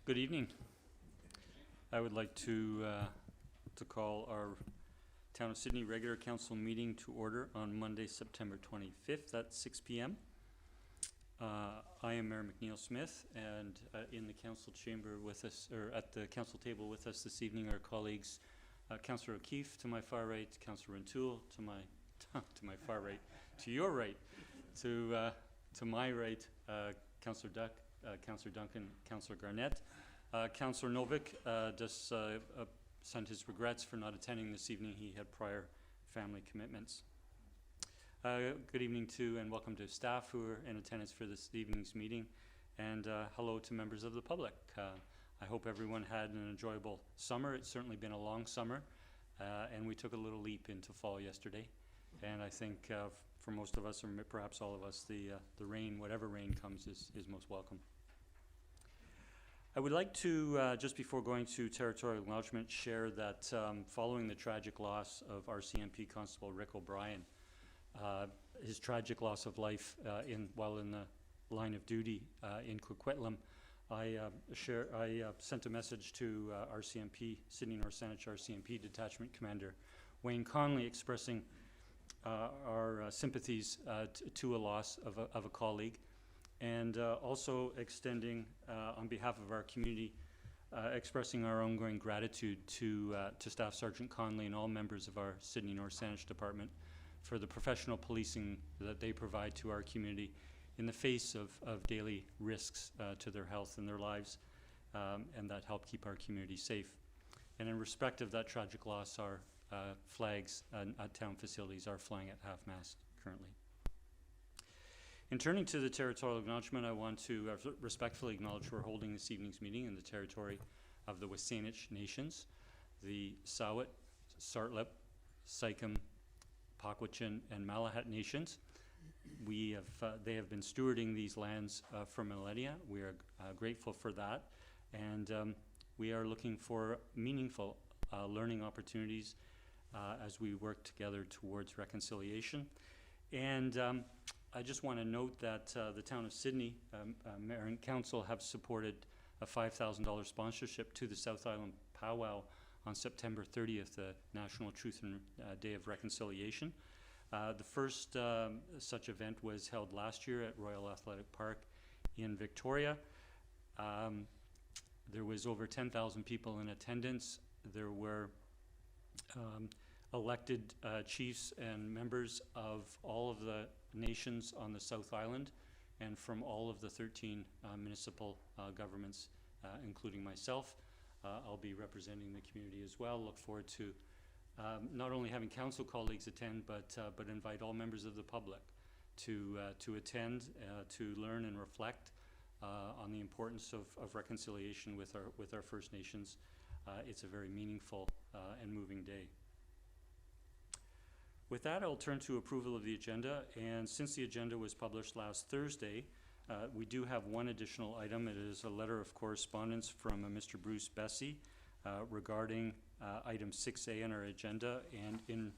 Good evening. I would like to call our Town of Sidney regular council meeting to order on Monday, September 25th at 6 p.m. I am Mayor McNeil Smith, and in the council chamber with us, or at the council table with us this evening, are colleagues Councillor O'Keefe to my far right, Councillor Rintoul to my to my far right, to your right, to my right, Councillor Duck, Councillor Duncan, Councillor Garnett. Councillor Novick just sent his regrets for not attending this evening. He had prior family commitments. Good evening to and welcome to staff who are in attendance for this evening's meeting, and hello to members of the public. I hope everyone had an enjoyable summer. It's certainly been a long summer, and we took a little leap into fall yesterday. And I think for most of us, or perhaps all of us, the rain, whatever rain comes, is most welcome. I would like to, just before going to territorial acknowledgement, share that following the tragic loss of RCMP Constable Rick O'Brien, his tragic loss of life while in the line of duty in Coquitlam, I sent a message to RCMP, Sidney North Saanich RCMP Detachment Commander Wayne Conley, expressing our sympathies to a loss of a colleague, and also extending on behalf of our community, expressing our ongoing gratitude to Staff Sergeant Conley and all members of our Sidney North Saanich Department for the professional policing that they provide to our community in the face of daily risks to their health and their lives, and that help keep our community safe. And in respect of that tragic loss, our flags at town facilities are flying at half-mast currently. In turning to the territorial acknowledgement, I want to respectfully acknowledge we're holding this evening's meeting in the territory of the WSÁNEĆ nations, the Tsawit, Sartlip, Sycam, Pakwachin, and Malahat nations. They have been stewarding these lands for millennia. We are grateful for that, and we are looking for meaningful learning opportunities as we work together towards reconciliation. And I just want to note that the Town of Sidney, Mayor and Council have supported a $5,000 sponsorship to the South Island Powwow on September 30th, the National Truth and Day of Reconciliation. The first such event was held last year at Royal Athletic Park in Victoria. There was over 10,000 people in attendance. There were elected chiefs and members of all of the nations on the South Island and from all of the 13 municipal governments, including myself. I'll be representing the community as well. Look forward to not only having council colleagues attend, but invite all members of the public to attend, to learn and reflect on the importance of reconciliation with our First Nations. It's a very meaningful and moving day. With that, I'll turn to approval of the agenda, and since the agenda was published last Thursday, we do have one additional item. It is a letter of correspondence from Mr. Bruce Bessie regarding item 6A on our agenda, and in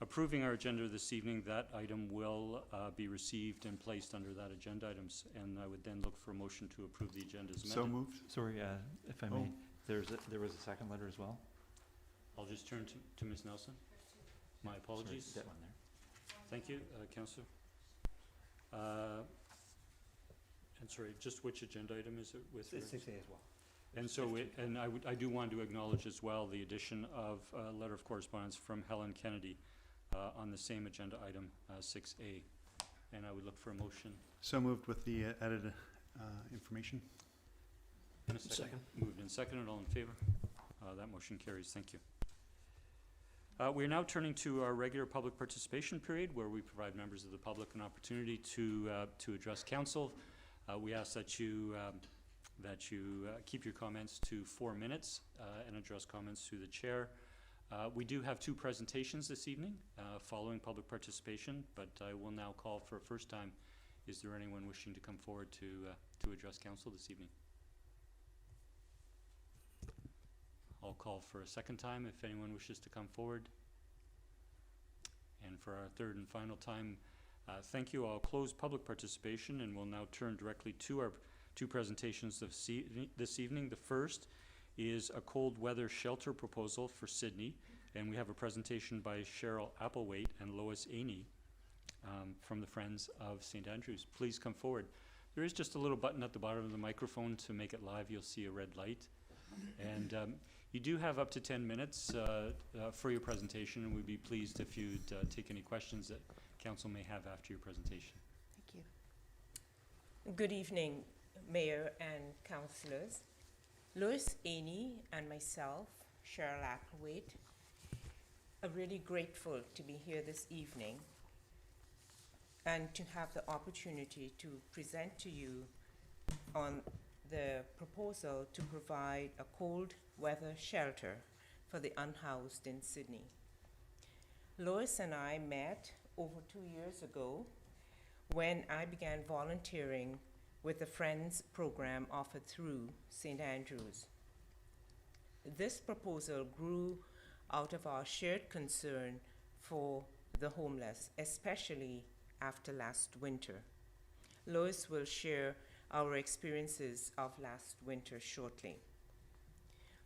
approving our agenda this evening, that item will be received and placed under that agenda items, and I would then look for a motion to approve the agenda as amended. So moved. Sorry, if I may, there was a second letter as well. I'll just turn to Ms. Nelson. My apologies. Sorry, that one there. Thank you, Councillor. And sorry, just which agenda item is it with? It's 6A as well. And so, I do want to acknowledge as well the addition of a letter of correspondence from Helen Kennedy on the same agenda item, 6A. And I would look for a motion. So moved with the added information. In a second. Moved and seconded. All in favor? That motion carries. Thank you. We're now turning to our regular public participation period, where we provide members of the public an opportunity to address council. We ask that you keep your comments to 4 minutes and address comments through the chair. We do have 2 presentations this evening following public participation, but I will now call for a first time. Is there anyone wishing to come forward to address council this evening? I'll call for a second time if anyone wishes to come forward. And for our third and final time, thank you. I'll close public participation and we'll now turn directly to our two presentations this evening. The first is a cold weather shelter proposal for Sidney, and we have a presentation by Cheryl Applewhaite and Lois Ainey from the Friends of St. Andrews. Please come forward. There is just a little button at the bottom of the microphone to make it live. You'll see a red light. And you do have up to 10 minutes for your presentation, and we'd be pleased if you'd take any questions that council may have after your presentation. Thank you. Good evening, Mayor and councillors. Lois Ainey and myself, Cheryl Applewhaite, are really grateful to be here this evening and to have the opportunity to present to you on the proposal to provide a cold weather shelter for the unhoused in Sidney. Lois and I met over 2 years ago when I began volunteering with the Friends program offered through St. Andrews. This proposal grew out of our shared concern for the homeless, especially after last winter. Lois will share our experiences of last winter shortly.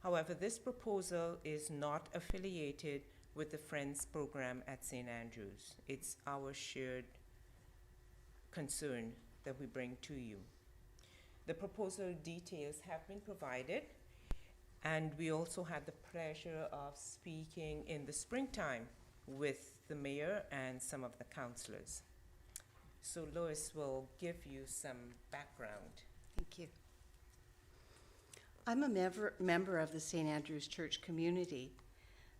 However, this proposal is not affiliated with the Friends program at St. Andrews. It's our shared concern that we bring to you. The proposal details have been provided, and we also had the pleasure of speaking in the springtime with the mayor and some of the councillors. So Lois will give you some background. Thank you. I'm a member of the St. Andrews Church community.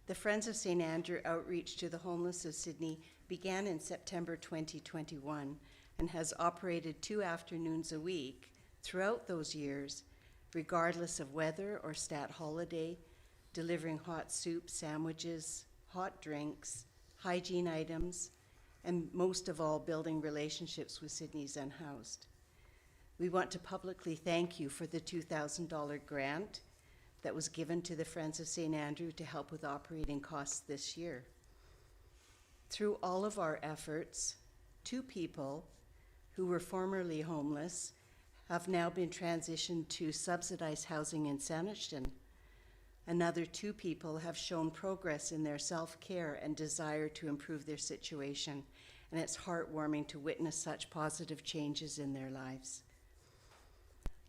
The Friends of St. Andrew outreach to the homeless of Sidney began in September 2021 and has operated 2 afternoons a week throughout those years, regardless of weather or stat holiday, delivering hot soup, sandwiches, hot drinks, hygiene items, and most of all, building relationships with Sidney's unhoused. We want to publicly thank you for the $2,000 grant that was given to the Friends of St. Andrew to help with operating costs this year. Through all of our efforts, 2 people who were formerly homeless have now been transitioned to subsidized housing in Saanich. Another 2 people have shown progress in their self-care and desire to improve their situation, and it's heartwarming to witness such positive changes in their lives.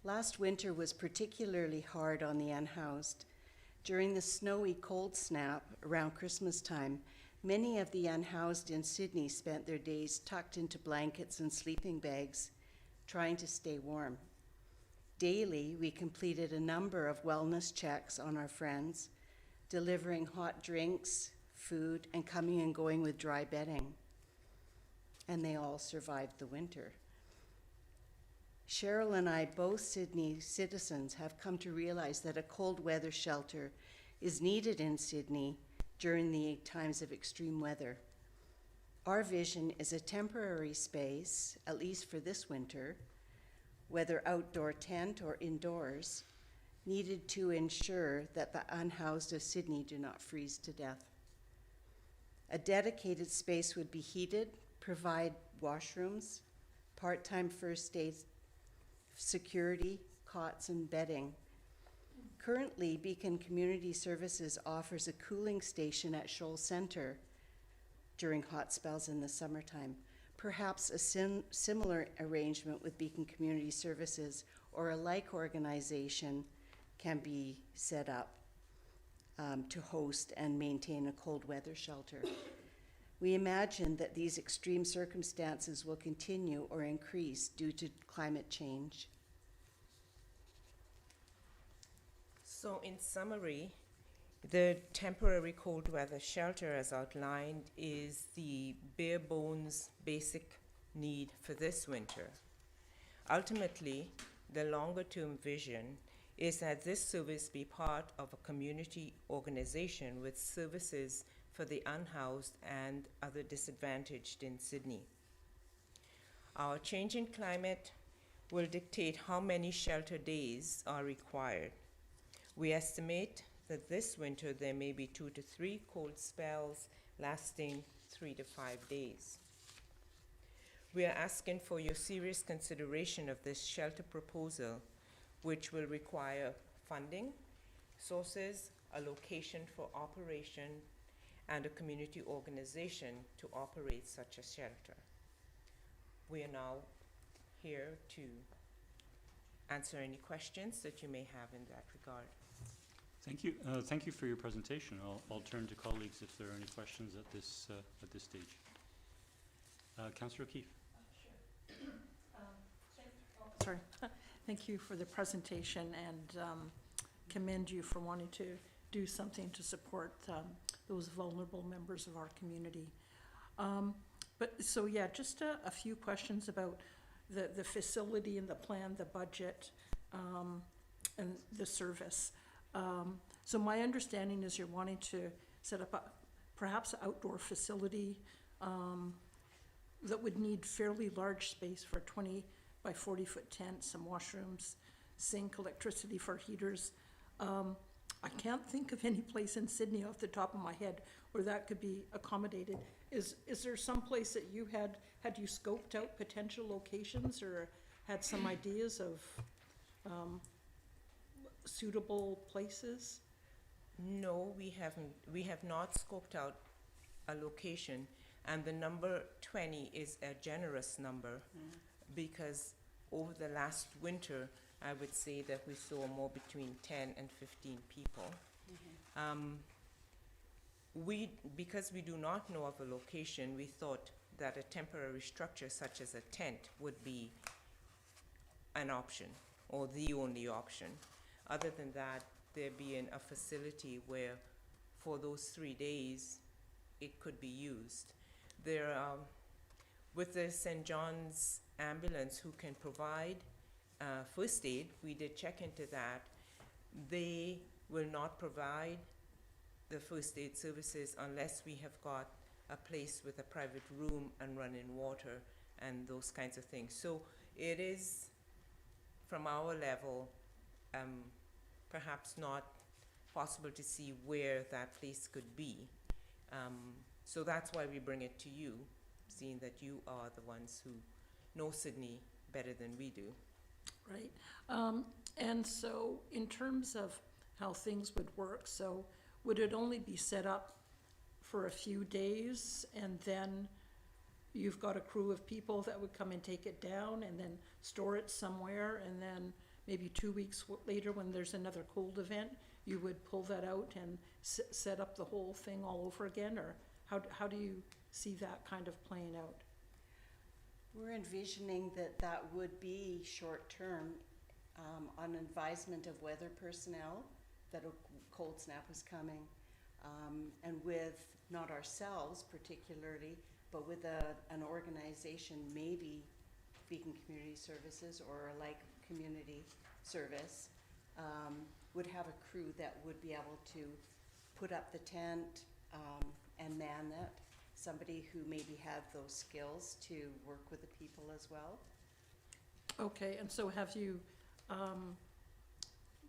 Last winter was particularly hard on the unhoused. During the snowy cold snap around Christmas time, many of the unhoused in Sidney spent their days tucked into blankets and sleeping bags, trying to stay warm. Daily, we completed a number of wellness checks on our friends, delivering hot drinks, food, and coming and going with dry bedding. And they all survived the winter. Cheryl and I, both Sidney citizens, have come to realize that a cold weather shelter is needed in Sidney during the times of extreme weather. Our vision is a temporary space, at least for this winter, whether outdoor tent or indoors, needed to ensure that the unhoused of Sidney do not freeze to death. A dedicated space would be heated, provide washrooms, part-time first aid, security, cots, and bedding. Currently, Beacon Community Services offers a cooling station at Shoal Center during hot spells in the summertime. Perhaps a similar arrangement with Beacon Community Services or a like organization can be set up to host and maintain a cold weather shelter. We imagine that these extreme circumstances will continue or increase due to climate change. So in summary, the temporary cold weather shelter as outlined is the bare bones basic need for this winter. Ultimately, the longer term vision is that this service be part of a community organization with services for the unhoused and other disadvantaged in Sidney. Our changing climate will dictate how many shelter days are required. We estimate that this winter there may be 2 to 3 cold spells lasting 3 to 5 days. We are asking for your serious consideration of this shelter proposal, which will require funding, sources, a location for operation, and a community organization to operate such a shelter. We are now here to answer any questions that you may have in that regard. Thank you. Thank you for your presentation. I'll turn to colleagues if there are any questions at this stage. Councillor O'Keefe. Sorry. Thank you for the presentation and commend you for wanting to do something to support those vulnerable members of our community. Just a few questions about the facility and the plan, the budget, and the service. So my understanding is you're wanting to set up perhaps an outdoor facility that would need fairly large space for 20 by 40 foot tent, some washrooms, sink, electricity for heaters. I can't think of any place in Sidney off the top of my head where that could be accommodated. Is there some place that you had you scoped out potential locations or had some ideas of suitable places? No, we haven't. We have not scoped out a location, and the number 20 is a generous number because over the last winter, I would say that we saw more between 10 and 15 people. Because we do not know of a location, we thought that a temporary structure such as a tent would be an option or the only option. Other than that, there being a facility where for those 3 days it could be used. There, with the St. John's ambulance who can provide first aid, we did check into that. They will not provide the first aid services unless we have got a place with a private room and running water and those kinds of things. So it is, from our level, perhaps not possible to see where that place could be. So that's why we bring it to you, seeing that you are the ones who know Sidney better than we do. Right. And so in terms of how things would work, so would it only be set up for a few days and then you've got a crew of people that would come and take it down and then store it somewhere, and then maybe 2 weeks later when there's another cold event, you would pull that out and set up the whole thing all over again? Or how do you see that kind of playing out? We're envisioning that would be short-term on advisement of weather personnel that a cold snap was coming, and with not ourselves particularly, but with an organization, maybe Beacon Community Services or a like community service, would have a crew that would be able to put up the tent and man it. Somebody who maybe had those skills to work with the people as well. Okay, and so have you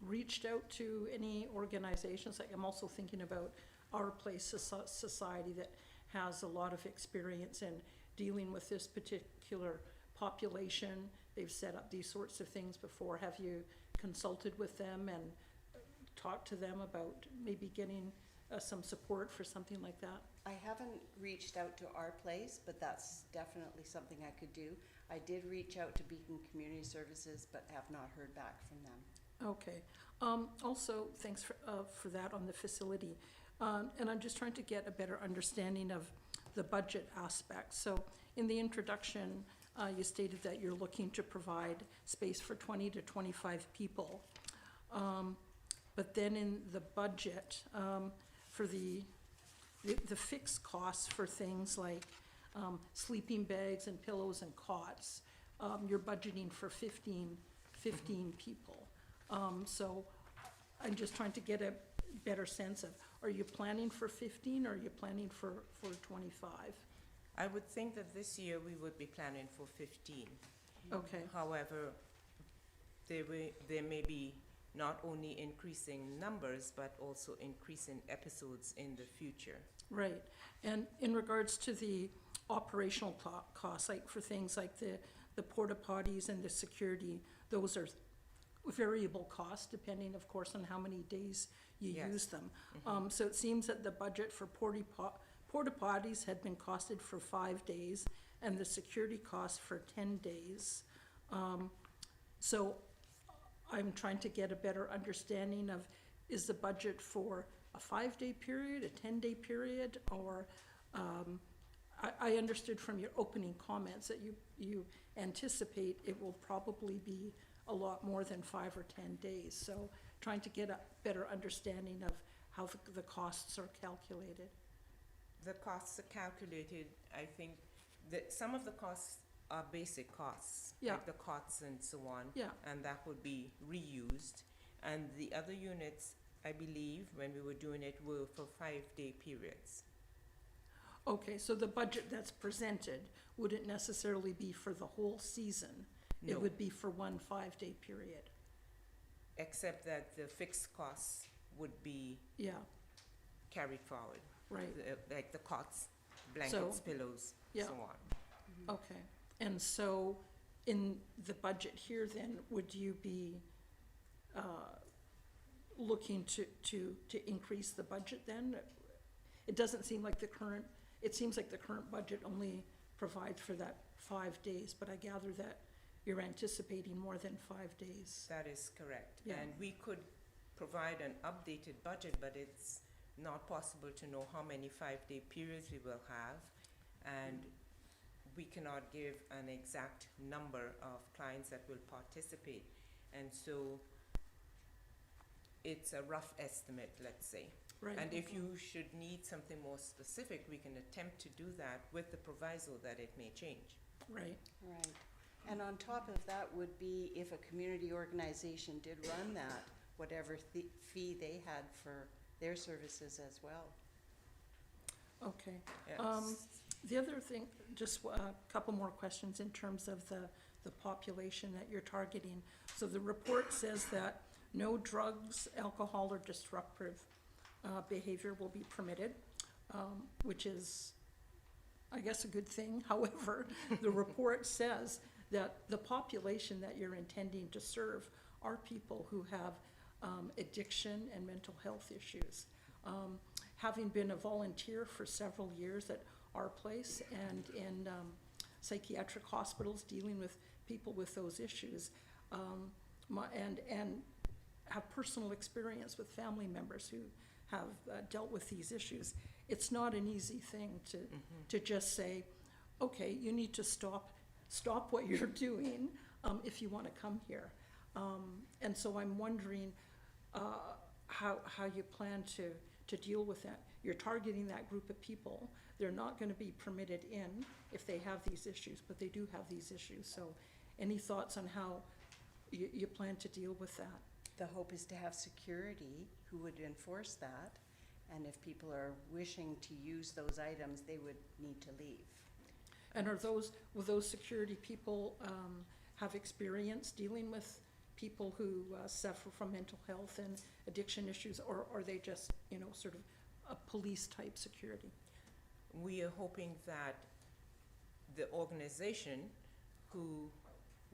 reached out to any organizations? Like, I'm also thinking about Our Place Society that has a lot of experience in dealing with this particular population. They've set up these sorts of things before. Have you consulted with them and talked to them about maybe getting some support for something like that? I haven't reached out to Our Place, but that's definitely something I could do. I did reach out to Beacon Community Services, but have not heard back from them. Okay. Also, thanks for that on the facility. And I'm just trying to get a better understanding of the budget aspect. So in the introduction, you stated that you're looking to provide space for 20 to 25 people. But then in the budget, for the fixed costs for things like sleeping bags and pillows and cots, you're budgeting for 15 people. So I'm just trying to get a better sense of, are you planning for 15 or are you planning for 25? I would think that this year we would be planning for 15. Okay. However, there may be not only increasing numbers, but also increasing episodes in the future. Right, and in regards to the operational costs, like for things like the porta potties and the security, those are variable costs, depending, of course, on how many days you Yes. use them. So it seems that the budget for porta potties had been costed for 5 days, and the security cost for 10 days. So I'm trying to get a better understanding of, is the budget for a 5-day period, a 10-day period, or, I understood from your opening comments that you anticipate it will probably be a lot more than 5 or 10 days. So trying to get a better understanding of how the costs are calculated. The costs are calculated, I think, that some of the costs are basic costs, Yeah. like the cots and so on. Yeah. And that would be reused. And the other units, I believe, when we were doing it, were for 5-day periods. Okay, so the budget that's presented wouldn't necessarily be for the whole season. It No. would be for one 5-day period. Except that the fixed costs would be Yeah, carried forward. right, Like the cots, blankets, pillows, yeah. so on. okay. And so in the budget here then, would you be looking to increase the budget then? It doesn't seem like it seems like the current budget only provides for that 5 days, but I gather that you're anticipating more than 5 days. That is correct. Yeah. And we could provide an updated budget, but it's not possible to know how many 5-day periods we will have. And we cannot give an exact number of clients that will participate. And so it's a rough estimate, let's say. Right. And if you should need something more specific, we can attempt to do that with the proviso that it may change. Right, Right. And on top of that would be if a community organization did run that, whatever fee they had for their services as well. okay. Yes. The other thing, just a couple more questions in terms of the population that you're targeting. So the report says that no drugs, alcohol, or disruptive behavior will be permitted, which is, I guess, a good thing. However, the report says that the population that you're intending to serve are people who have addiction and mental health issues. Having been a volunteer for several years at our place and in psychiatric hospitals dealing with people with those issues, and have personal experience with family members who have dealt with these issues, it's not an easy thing to just say, okay, you need to stop what you're doing if you want to come here. And so I'm wondering how you plan to deal with that. You're targeting that group of people. They're not going to be permitted in if they have these issues, but they do have these issues. So any thoughts on how you plan to deal with that? The hope is to have security who would enforce that, and if people are wishing to use those items, they would need to leave. And will those security people have experience dealing with people who suffer from mental health and addiction issues, or are they just, sort of a police-type security? We are hoping that the organization who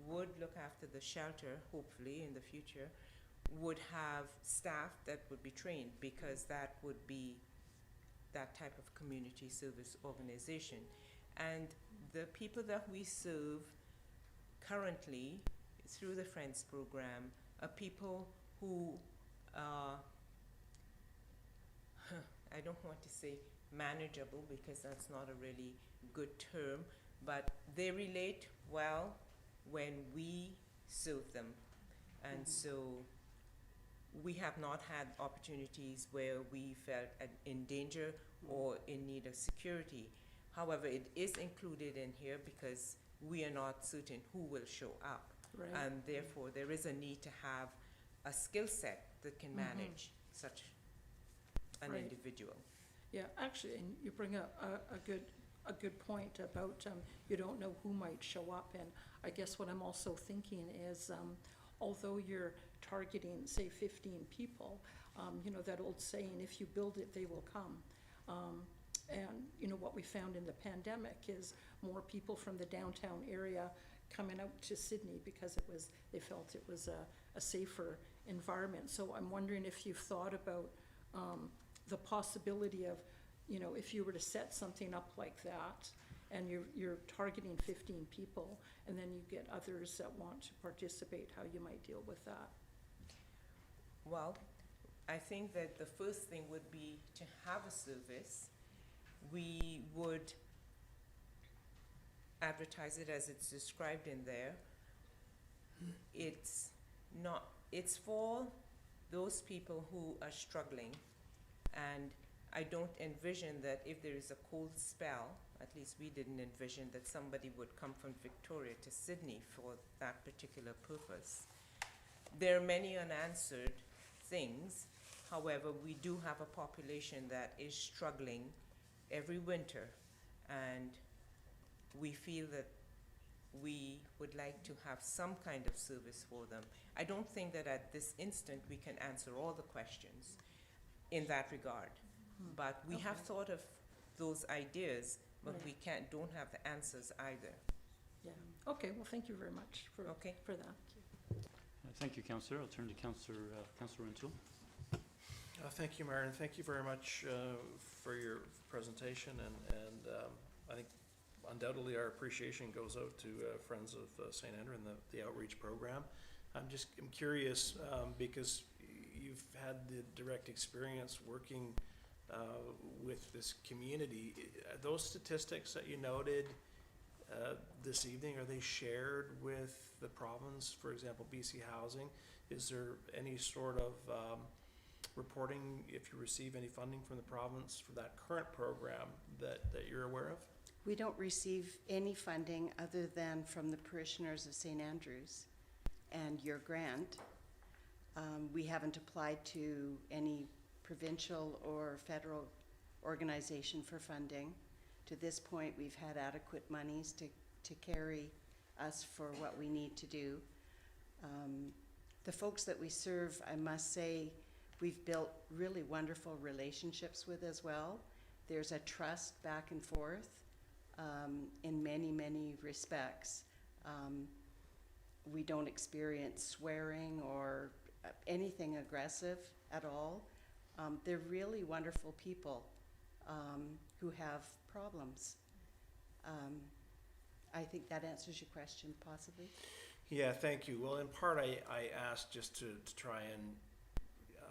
would look after the shelter, hopefully in the future, would have staff that would be trained, because that would be that type of community service organization. And the people that we serve currently through the Friends program are people who are, I don't want to say manageable, because that's not a really good term, but they relate well when we serve them. And so we have not had opportunities where we felt in danger or in need of security. However, it is included in here because we are not certain who will show up. Right. And therefore, there is a need to have a skill set that can manage such an Right. individual. Yeah, actually, and you bring up a good point about you don't know who might show up. And I guess what I'm also thinking is, although you're targeting, say, 15 people, you know, that old saying, if you build it, they will come. And, you know, what we found in the pandemic is more people from the downtown area coming out to Sidney because they felt it was a safer environment. So I'm wondering if you've thought about the possibility of, you know, if you were to set something up like that, and you're targeting 15 people, and then you get others that want to participate, how you might deal with that. Well, I think that the first thing would be to have a service. We would advertise it as it's described in there. It's for those people who are struggling, and I don't envision that if there is a cold spell, at least we didn't envision that somebody would come from Victoria to Sidney for that particular purpose. There are many unanswered things. However, we do have a population that is struggling every winter, and we feel that we would like to have some kind of service for them. I don't think that at this instant we can answer all the questions in that regard, but we have thought of those ideas, but Right. we don't have the answers either. Yeah, okay, well, thank you very much for Okay. that. Thank you, Councillor. I'll turn to Councillor Rintoul. Thank you, Mayor, and thank you very much for your presentation, and I think undoubtedly our appreciation goes out to Friends of St. Andrew and the outreach program. I'm curious because you've had the direct experience working with this community. Those statistics that you noted this evening, are they shared with the province, for example, BC Housing? Is there any sort of reporting, if you receive any funding from the province for that current program that you're aware of? We don't receive any funding other than from the parishioners of St. Andrews and your grant. We haven't applied to any provincial or federal organization for funding. To this point, we've had adequate monies to carry us for what we need to do. The folks that we serve, I must say, we've built really wonderful relationships with as well. There's a trust back and forth in many, many respects. We don't experience swearing or anything aggressive at all. They're really wonderful people who have problems. I think that answers your question, possibly. Yeah, thank you. Well, in part, I asked just to try and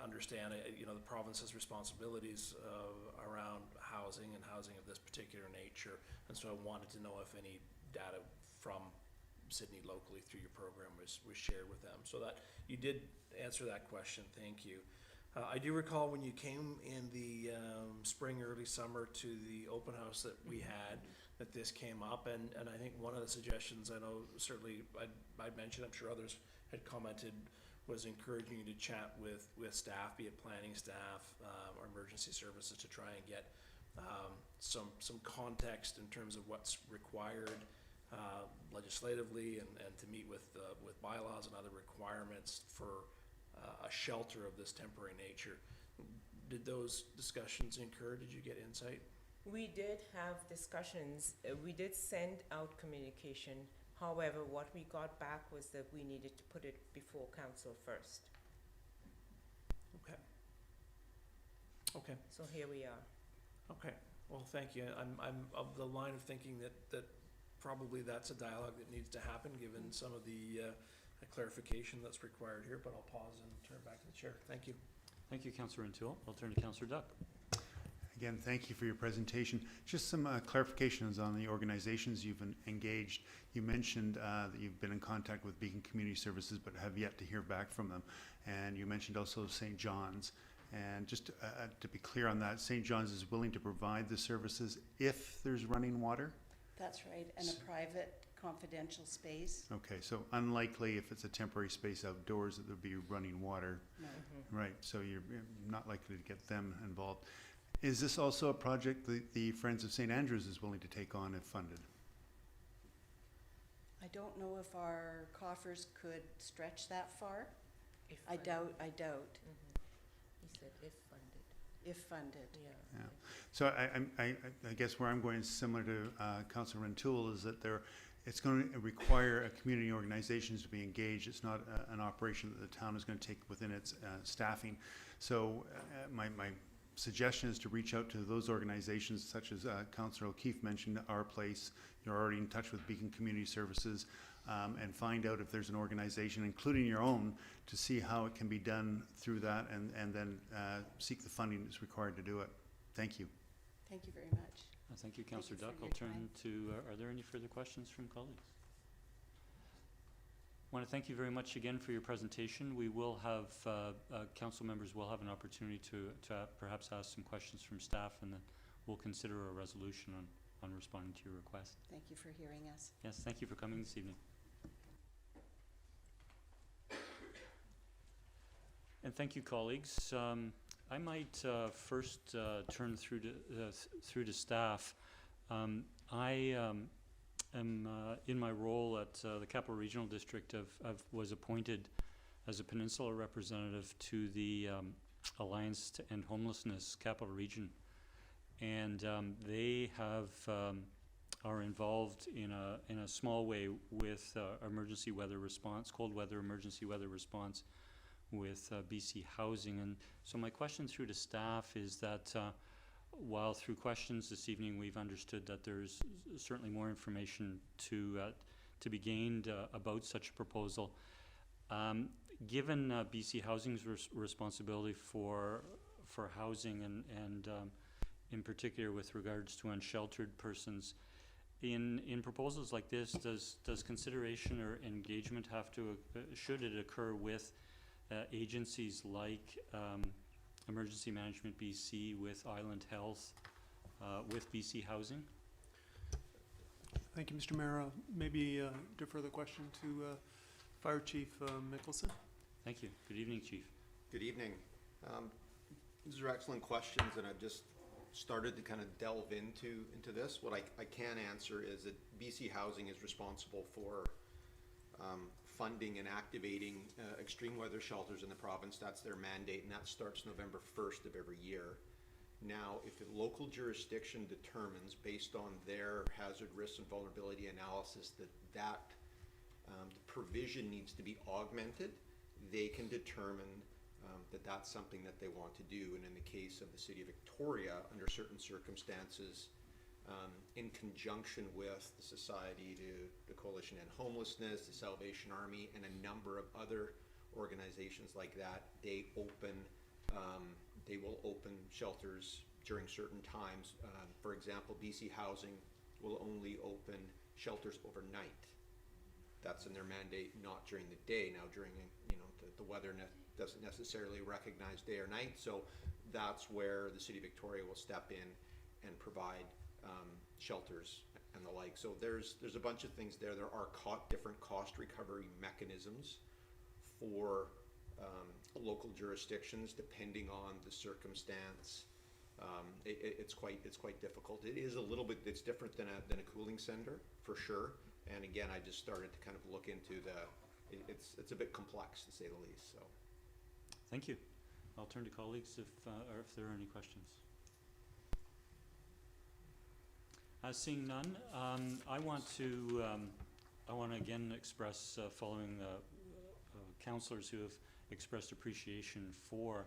understand, you know, the province's responsibilities around housing and housing of this particular nature, and so I wanted to know if any data from Sidney locally through your program was shared with them. So that you did answer that question. Thank you. I do recall when you came in the spring, early summer to the open house that we had, that this came up, and I think one of the suggestions, I know certainly I'd mentioned, I'm sure others had commented, was encouraging you to chat with staff, be it planning staff or emergency services, to try and get some context in terms of what's required legislatively, and to meet with bylaws and other requirements for a shelter of this temporary nature. Did those discussions incur? Did you get insight? We did have discussions. We did send out communication. However, what we got back was that we needed to put it before council first. Okay. Okay. So here we are. Okay. Well, thank you. I'm of the line of thinking that probably that's a dialogue that needs to happen, given some of the clarification that's required here, but I'll pause and turn it back to the chair. Thank you. Thank you, Councillor Rintoul. I'll turn to Councillor Duck. Again, thank you for your presentation. Just some clarifications on the organizations you've engaged. You mentioned that you've been in contact with Beacon Community Services but have yet to hear back from them. And you mentioned also St. John's. And just to be clear on that, St. John's is willing to provide the services if there's running water? That's right, and a private confidential space. Okay, so unlikely if it's a temporary space outdoors that there'll be running water. No. Right, so you're not likely to get them involved. Is this also a project that the Friends of St. Andrews is willing to take on if funded? I don't know if our coffers could stretch that far. If I funded. doubt, He said if funded, if funded. yeah. Yeah. So I guess where I'm going is similar to Councilor Rentoul, is that it's going to require community organizations to be engaged. It's not an operation that the town is going to take within its staffing. So my suggestion is to reach out to those organizations such as Councilor O'Keefe mentioned, Our Place. You're already in touch with Beacon Community Services, and find out if there's an organization, including your own, to see how it can be done through that, and then seek the funding that's required to do it. Thank you. Thank you very much. Thank you, Thank Councillor you for Duck. your I'll turn time. to, are there any further questions from colleagues? I want to thank you very much again for your presentation. We will have, council members will have an opportunity to perhaps ask some questions from staff, and then we'll consider a resolution on responding to your request. Thank you for hearing us. Yes, thank you for coming this evening. And thank you, colleagues. I might first turn through to staff. I am in my role at the Capital Regional District. Was appointed as a Peninsula representative to the Alliance to End Homelessness Capital Region, and they are involved in a small way with emergency weather response, cold weather emergency weather response with BC Housing. And so my question through to staff is that while through questions this evening we've understood that there's certainly more information to be gained about such a proposal, given BC Housing's responsibility for housing and in particular with regards to unsheltered persons, in proposals like this, does consideration or engagement have to should it occur with agencies like Emergency Management BC, with Island Health, with BC Housing? Thank you, Mr. Mayor. Maybe defer the question to Fire Chief Mickelson. Thank you. Good evening, Chief. Good evening. These are excellent questions, and I've just started to kind of delve into this. What I can answer is that BC Housing is responsible for funding and activating extreme weather shelters in the province. That's their mandate, and that starts November 1st of every year. Now, if a local jurisdiction determines, based on their hazard, risk, and vulnerability analysis, that provision needs to be augmented, they can determine that that's something that they want to do. And in the case of the City of Victoria, under certain circumstances, in conjunction with the Society to the Coalition End Homelessness, the Salvation Army, and a number of other organizations like that, they will open shelters during certain times. For example, BC Housing will only open shelters overnight. That's in their mandate, not during the day. Now, during the weather doesn't necessarily recognize day or night, so that's where the City of Victoria will step in and provide shelters and the like. So there's a bunch of things there. There are different cost recovery mechanisms for local jurisdictions depending on the circumstance. It's quite difficult. It is a little bit. It's different than a cooling center for sure. And again, I just started to kind of look into it's a bit complex, to say the least. So, Thank you. I'll turn to colleagues if there are any questions. Seeing none, I want to again express, following councillors who have expressed appreciation for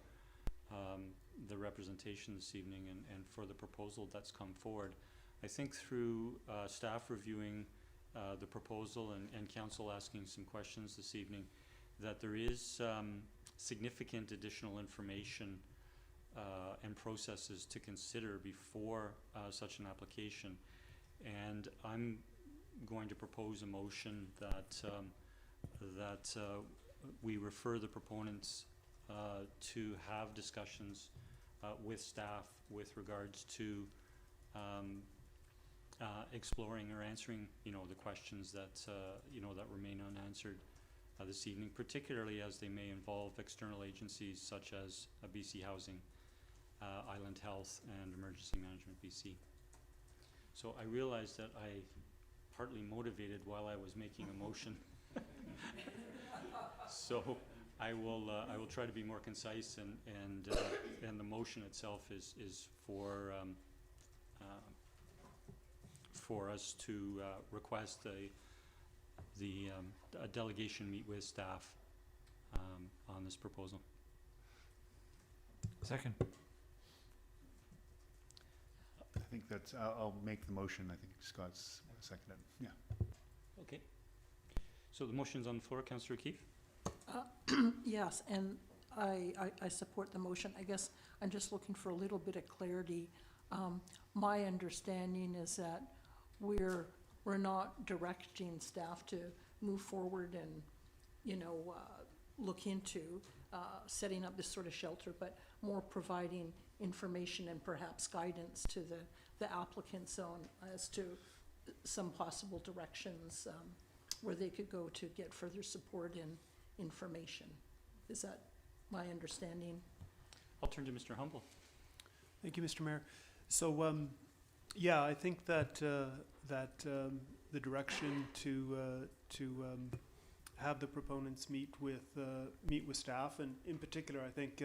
the representation this evening and for the proposal that's come forward. I think through staff reviewing the proposal and council asking some questions this evening, that there is significant additional information and processes to consider before such an application. And I'm going to propose a motion that we refer the proponents to have discussions with staff with regards to exploring or answering, the questions that that remain unanswered this evening, particularly as they may involve external agencies such as BC Housing, Island Health, and Emergency Management BC. So I realized that I partly motivated while I was making a motion. So I will try to be more concise, and the motion itself is for us to request a delegation meet with staff on this proposal. Second. I think that's, I'll make the motion. I think Scott's seconded. Yeah. Okay. So the motion's on the floor, Councillor Keefe? Yes, and I support the motion. I guess I'm just looking for a little bit of clarity. My understanding is that we're not directing staff to move forward and, you know, look into setting up this sort of shelter, but more providing information and perhaps guidance to the applicants on as to some possible directions where they could go to get further support and information. Is that my understanding? I'll turn to Mr. Humble. Thank you, Mr. Mayor. So, yeah, I think that the direction to have the proponents meet with staff, and in particular, I think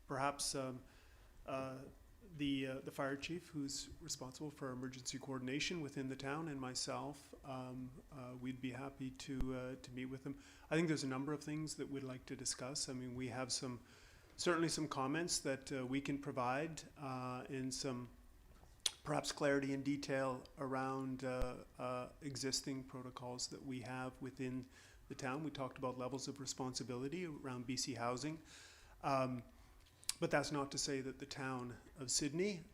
perhaps the fire chief, who's responsible for emergency coordination within the town, and myself, we'd be happy to meet with them. I think there's a number of things that we'd like to discuss. I mean, we have certainly some comments that we can provide, and some perhaps clarity and detail around existing protocols that we have within the town. We talked about levels of responsibility around BC Housing. But that's not to say that the town of Sidney,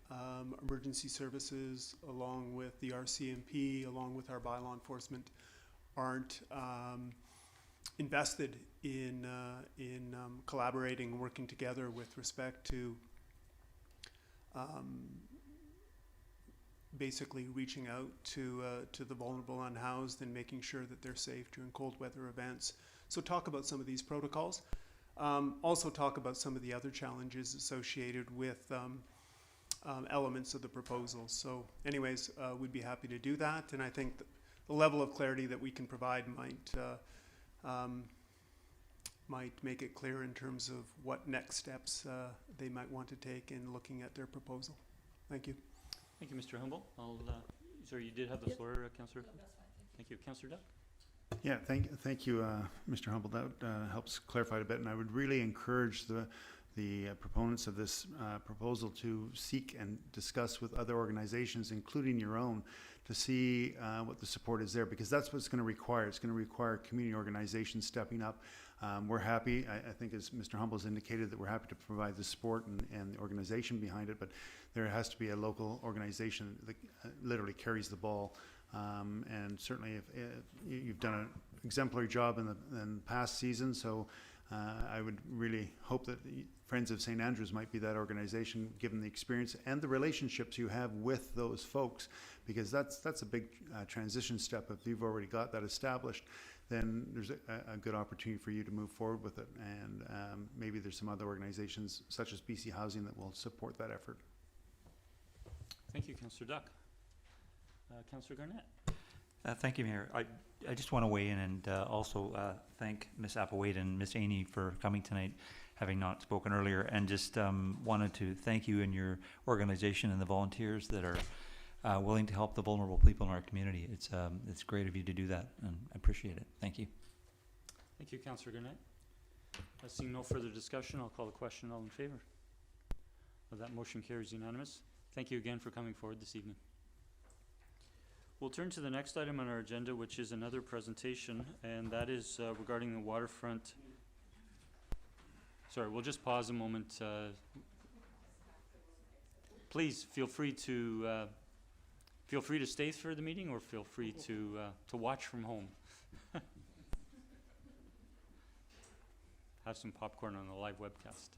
emergency services, along with the RCMP, along with our bylaw enforcement, aren't invested in collaborating, working together with respect to basically reaching out to the vulnerable, unhoused, and making sure that they're safe during cold weather events. So talk about some of these protocols. Also talk about some of the other challenges associated with elements of the proposal. So anyways, we'd be happy to do that, and I think the level of clarity that we can provide might make it clear in terms of what next steps they might want to take in looking at their proposal. Thank you. Thank you, Mr. Humble. Sorry, you did have the Yep. floor, Councillor? No, that's fine. Thank you. Councillor Duck? Yeah, thank you, Mr. Humble. That helps clarify it a bit, and I would really encourage the proponents of this proposal to seek and discuss with other organizations, including your own, to see what the support is there, because that's what it's going to require. It's going to require community organizations stepping up. We're happy, I think, as Mr. Humble has indicated, that we're happy to provide the support and the organization behind it, but there has to be a local organization that literally carries the ball. And certainly if you've done an exemplary job in the past season, so I would really hope that Friends of St. Andrews might be that organization, given the experience and the relationships you have with those folks, because that's a big transition step. If you've already got that established, then there's a good opportunity for you to move forward with it, and maybe there's some other organizations such as BC Housing that will support that effort. Thank you, Councillor Duck. Councillor Garnett? Thank you, Mayor. I just want to weigh in and also thank Ms. Applewhaite and Ms. Ainey for coming tonight, having not spoken earlier, and just wanted to thank you and your organization and the volunteers that are willing to help the vulnerable people in our community. It's great of you to do that, and I appreciate it. Thank you. Thank you, Councillor Garnett. Seeing no further discussion, I'll call the question. All in favour? That motion carries unanimous. Thank you again for coming forward this evening. We'll turn to the next item on our agenda, which is another presentation, and that is regarding the waterfront. Sorry, we'll just pause a moment. Please feel free to stay for the meeting, or feel free to watch from home. Have some popcorn on the live webcast.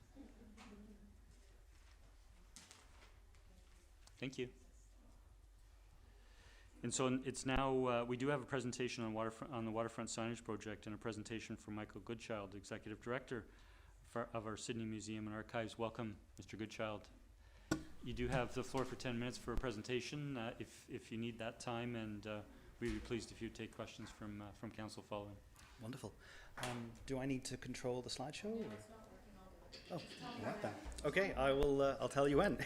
Thank you. And so it's now, we do have a presentation on the Waterfront Signage Project, and a presentation from MichaelGoodchild, Executive Director of our Sidney Museum and Archives. Welcome, Mr. Goodchild. You do have the floor for 10 minutes for a presentation, if you need that time, and we'd be pleased if you take questions from council following. Wonderful. Do I need to control the slideshow? No, it's not working all the way. Oh, right then. Okay, I will. I'll tell you when.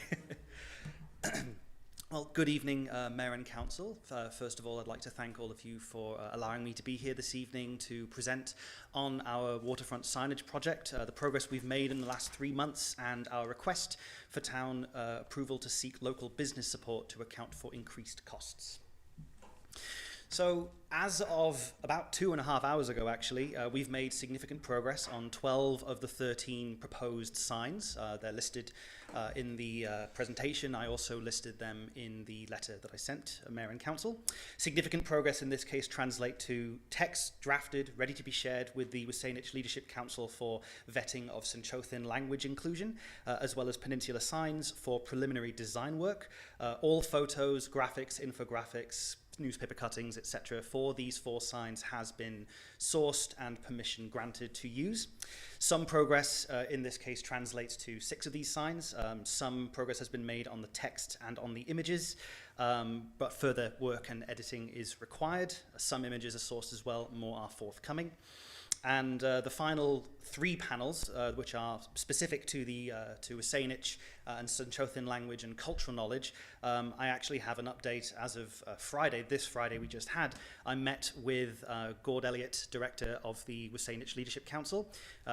Well, good evening, Mayor and Council. First of all, I'd like to thank all of you for allowing me to be here this evening to present on our waterfront signage project, the progress we've made in the last 3 months, and our request for town approval to seek local business support to account for increased costs. So, as of about 2.5 hours ago, actually, we've made significant progress on 12 of the 13 proposed signs. They're listed in the presentation. I also listed them in the letter that I sent Mayor and Council. Significant progress in this case translate to text drafted, ready to be shared with the Signage Leadership Council for vetting of Syntchothin language inclusion, as well as Peninsula signs for preliminary design work. All photos, graphics, infographics, newspaper cuttings, etc. for these 4 signs has been sourced and permission granted to use. Some progress in this case translates to 6 of these signs. Some progress has been made on the text and on the images, but further work and editing is required. Some images are sourced as well, more are forthcoming. And the final 3 panels, which are specific to the to Signage and Syntchothin language and cultural knowledge, I actually have an update as of Friday. This Friday we just had. I met with Gord Elliott, director of the Signage Leadership Council.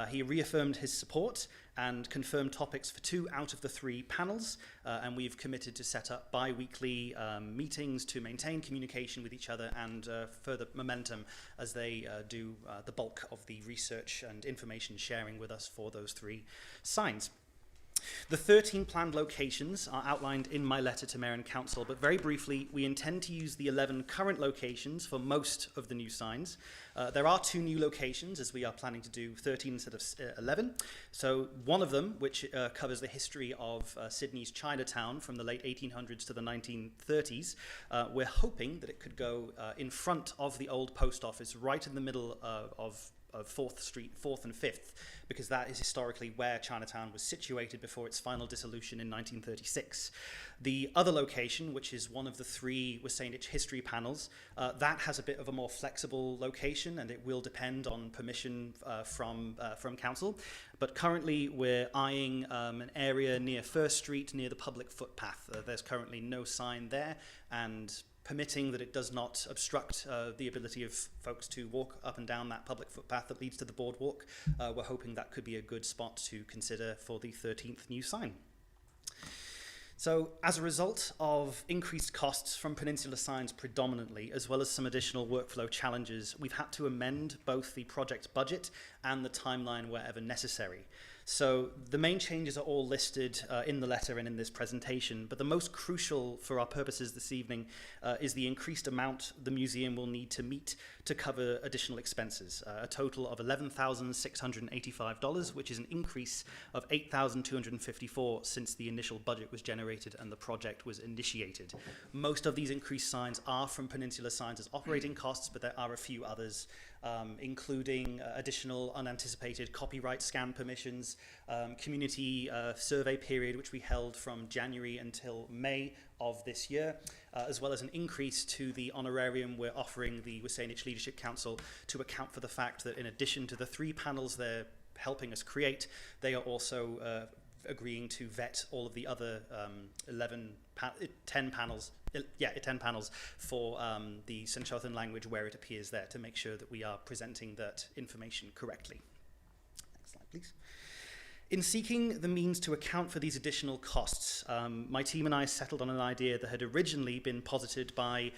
He reaffirmed his support and confirmed topics for 2 out of the 3 panels, and we've committed to set up bi-weekly meetings to maintain communication with each other and further momentum as they do the bulk of the research and information sharing with us for those 3 signs. The 13 planned locations are outlined in my letter to Mayor and Council, but very briefly, we intend to use the 11 current locations for most of the new signs. There are 2 new locations, as we are planning to do 13 instead of 11. So one of them, which covers the history of Sydney's Chinatown from the late 1800s to the 1930s, we're hoping that it could go in front of the old post office, right in the middle of 4th Street, 4th and 5th, because that is historically where Chinatown was situated before its final dissolution in 1936. The other location, which is one of the 3 Signage history panels, that has a bit of a more flexible location, and it will depend on permission from council. But currently we're eyeing an area near First Street, near the public footpath. There's currently no sign there, and permitting that it does not obstruct the ability of folks to walk up and down that public footpath that leads to the boardwalk. We're hoping that could be a good spot to consider for the 13th new sign. So, as a result of increased costs from Peninsula Signs predominantly, as well as some additional workflow challenges, we've had to amend both the project budget and the timeline wherever necessary. So the main changes are all listed in the letter and in this presentation, but the most crucial for our purposes this evening is the increased amount the museum will need to meet to cover additional expenses, a total of $11,685, which is an increase of $8,254 since the initial budget was generated and the project was initiated. Most of these increased signs are from Peninsula Signs' operating costs, but there are a few others, including additional unanticipated copyright scan permissions, community survey period, which we held from January until May of this year, as well as an increase to the honorarium we're offering the Signage Leadership Council to account for the fact that in addition to the 3 panels they're helping us create, they are also agreeing to vet all of the other 10 panels for the Syntchothin language where it appears there, to make sure that we are presenting that information correctly. Next slide, please. In seeking the means to account for these additional costs, my team and I settled on an idea that had originally been posited by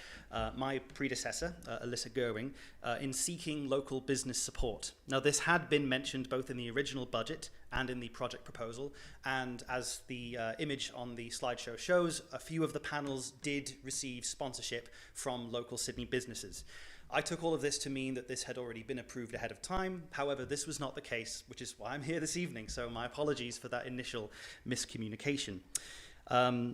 my predecessor, Alyssa Gerwing, in seeking local business support. Now, this had been mentioned both in the original budget and in the project proposal, and as the image on the slideshow shows, a few of the panels did receive sponsorship from local Sydney businesses. I took all of this to mean that this had already been approved ahead of time. However, this was not the case, which is why I'm here this evening. So my apologies for that initial miscommunication.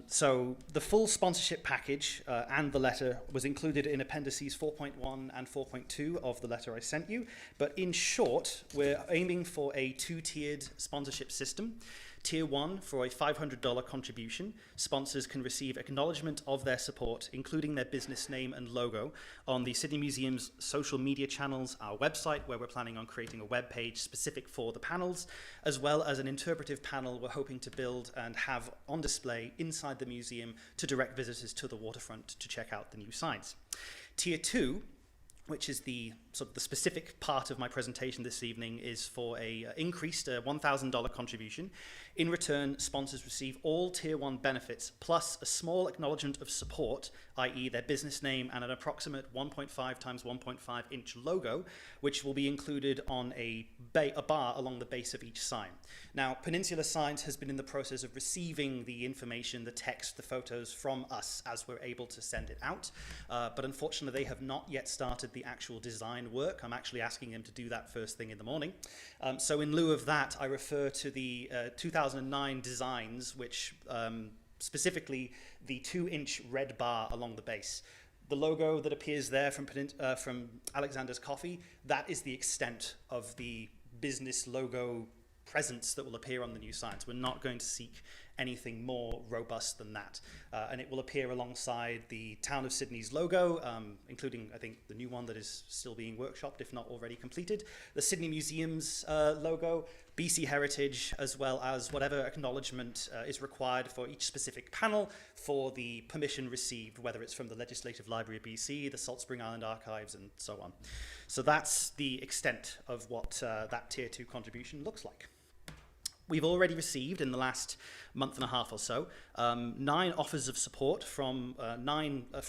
So the full sponsorship package and the letter was included in appendices 4.1 and 4.2 of the letter I sent you. But in short, we're aiming for a 2-tiered sponsorship system. Tier 1, for a $500 contribution, sponsors can receive acknowledgement of their support, including their business name and logo, on the Sydney Museum's social media channels, our website, where we're planning on creating a web page specific for the panels, as well as an interpretive panel we're hoping to build and have on display inside the museum to direct visitors to the waterfront to check out the new signs. Tier 2, which is the sort of the specific part of my presentation this evening, is for a increased $1,000 contribution. In return, sponsors receive all Tier 1 benefits plus a small acknowledgement of support, i.e. their business name and an approximate 1.5 times 1.5 inch logo, which will be included on a bar along the base of each sign. Now, Peninsula Signs has been in the process of receiving the information, the text, the photos from us as we're able to send it out, but unfortunately they have not yet started the actual design work. I'm actually asking them to do that first thing in the morning. So in lieu of that, I refer to the 2009 designs, which specifically the 2-inch red bar along the base. The logo that appears there from Alexander's Coffee, that is the extent of the business logo presence that will appear on the new signs. We're not going to seek anything more robust than that. And it will appear alongside the Town of Sydney's logo, including, I think, the new one that is still being workshopped, if not already completed, the Sydney Museum's logo, BC Heritage, as well as whatever acknowledgement is required for each specific panel for the permission received, whether it's from the Legislative Library of BC, the Salt Spring Island Archives, and so on. So that's the extent of what that Tier 2 contribution looks like. We've already received, in the last month and a half or so, 9 offers of support from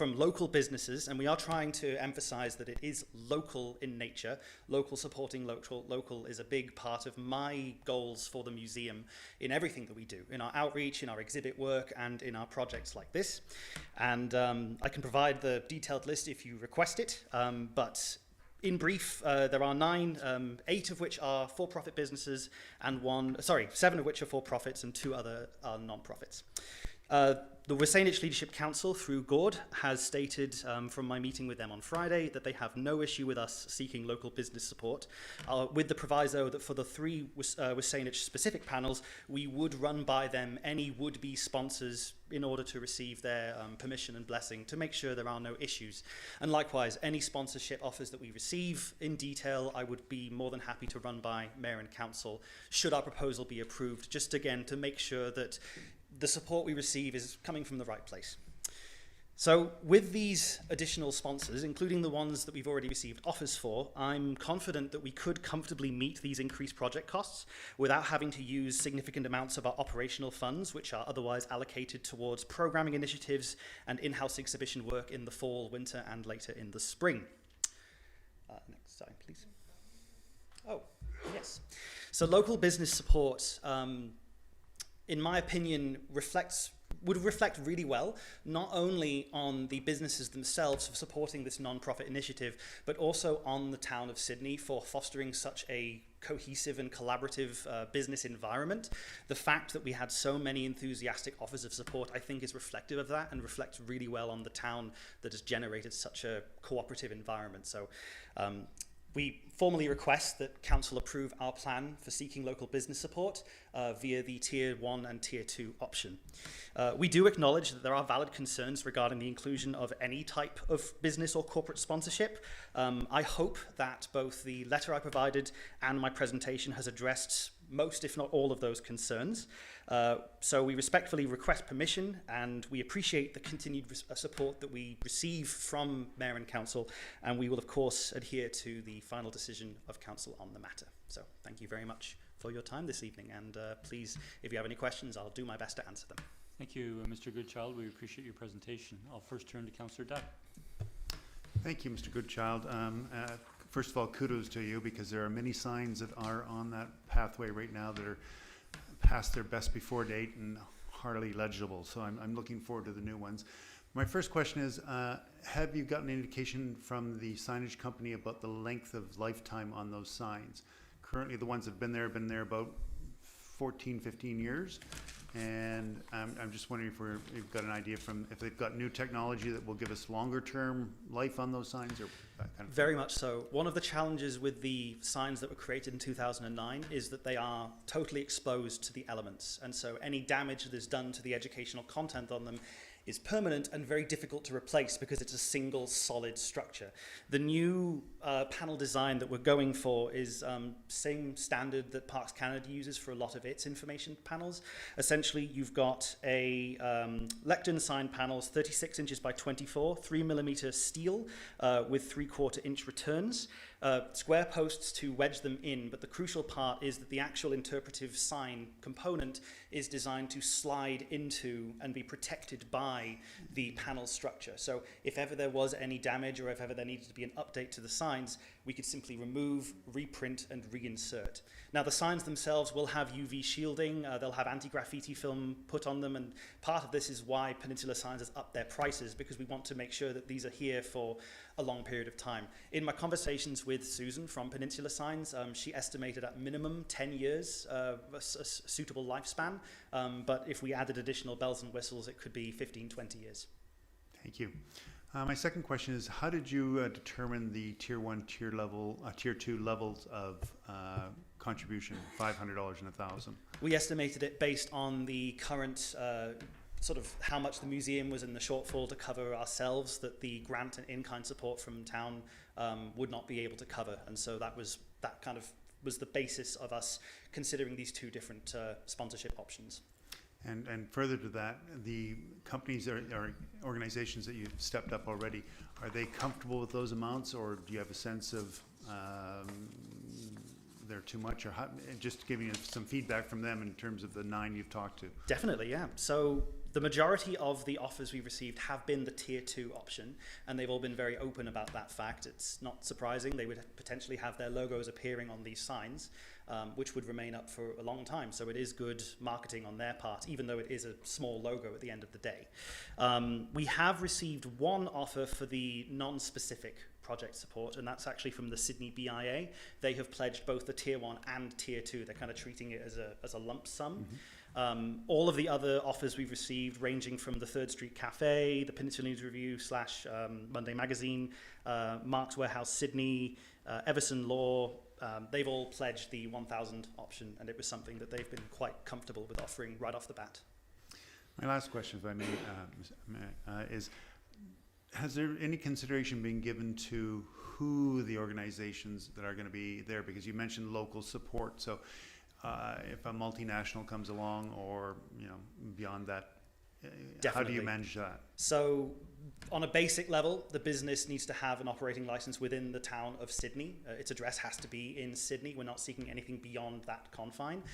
local businesses, and we are trying to emphasize that it is local in nature. Local supporting local. Local is a big part of my goals for the museum in everything that we do, in our outreach, in our exhibit work, and in our projects like this. And I can provide the detailed list if you request it, but in brief, there are 9, 8 of which are for-profit businesses, and 7 of which are for-profits, and 2 other are non-profits. The Sainage Leadership Council, through Gord, has stated from my meeting with them on Friday that they have no issue with us seeking local business support, with the proviso that for the 3 Sainage specific panels, we would run by them any would-be sponsors in order to receive their permission and blessing to make sure there are no issues. And likewise, any sponsorship offers that we receive in detail, I would be more than happy to run by Mayor and Council should our proposal be approved, just again to make sure that the support we receive is coming from the right place. So with these additional sponsors, including the ones that we've already received offers for, I'm confident that we could comfortably meet these increased project costs without having to use significant amounts of our operational funds, which are otherwise allocated towards programming initiatives and in-house exhibition work in the fall, winter, and later in the spring. Next slide, please. Oh, yes. So local business support, in my opinion, would reflect really well, not only on the businesses themselves for supporting this non-profit initiative, but also on the town of Sydney for fostering such a cohesive and collaborative business environment. The fact that we had so many enthusiastic offers of support, I think, is reflective of that and reflects really well on the town that has generated such a cooperative environment. So we formally request that Council approve our plan for seeking local business support via the Tier 1 and Tier 2 option. We do acknowledge that there are valid concerns regarding the inclusion of any type of business or corporate sponsorship. I hope that both the letter I provided and my presentation has addressed most, if not all, of those concerns. So we respectfully request permission, and we appreciate the continued support that we receive from Mayor and Council, and we will of course adhere to the final decision of Council on the matter. So thank you very much for your time this evening, and please, if you have any questions, I'll do my best to answer them. Thank you, Mr. Goodchild. We appreciate your presentation. I'll first turn to Councillor Dutt. Thank you, Mr. Goodchild. First of all, kudos to you, because there are many signs that are on that pathway right now that are past their best before date and hardly legible. So I'm looking forward to the new ones. My first question is, have you gotten an indication from the signage company about the length of lifetime on those signs? Currently, the ones that have been there about 14, 15 years. And I'm just wondering if you've got an idea if they've got new technology that will give us longer term life on those signs, or that kind of Very much so. One of the challenges with the signs that were created in 2009 is that they are totally exposed to the elements. And so any damage that is done to the educational content on them is permanent and very difficult to replace because it's a single solid structure. The new panel design that we're going for is same standard that Parks Canada uses for a lot of its information panels. Essentially, you've got a lectern sign panels, 36 inches by 24, 3mm steel with 3/4 inch returns. Square posts to wedge them in, but the crucial part is that the actual interpretive sign component is designed to slide into and be protected by the panel structure. So if ever there was any damage or if ever there needed to be an update to the signs, we could simply remove, reprint, and reinsert. Now, the signs themselves will have UV shielding, they'll have anti-graffiti film put on them, and part of this is why Peninsula Signs has upped their prices, because we want to make sure that these are here for a long period of time. In my conversations with Susan from Peninsula Signs, she estimated at minimum 10 years a suitable lifespan, but if we added additional bells and whistles, it could be 15, 20 years. Thank you. My second question is, how did you determine the tier 1, tier 2 levels of contribution, $500 and $1,000? We estimated it based on the current sort of how much the museum was in the shortfall to cover ourselves, that the grant and in-kind support from town would not be able to cover. And so that kind of was the basis of us considering these two different sponsorship options. And further to that, the companies or organizations that you've stepped up already, are they comfortable with those amounts, or do you have a sense of they're too much, or how, just giving you some feedback from them in terms of the 9 you've talked to? Definitely, yeah. So the majority of the offers we've received have been the tier 2 option, and they've all been very open about that fact. It's not surprising. They would potentially have their logos appearing on these signs, which would remain up for a long time. So it is good marketing on their part, even though it is a small logo at the end of the day. We have received one offer for the non-specific project support, and that's actually from the Sidney BIA. They have pledged both the tier 1 and tier 2. They're kind of treating it as a lump sum. Mm-hmm. All of the other offers we've received, ranging from the Third Street Cafe, the Peninsula News Review / Monday Magazine, Mark's Warehouse Sydney, Everson Law, they've all pledged the 1,000 option, and it was something that they've been quite comfortable with offering right off the bat. My last question, if I may, is, has there any consideration been given to who the organizations that are going to be there? Because you mentioned local support. So if a multinational comes along, or beyond that, how do you manage that? So on a basic level, the business needs to have an operating license within the town of Sidney. Its address has to be in Sidney. We're not seeking anything beyond that confine.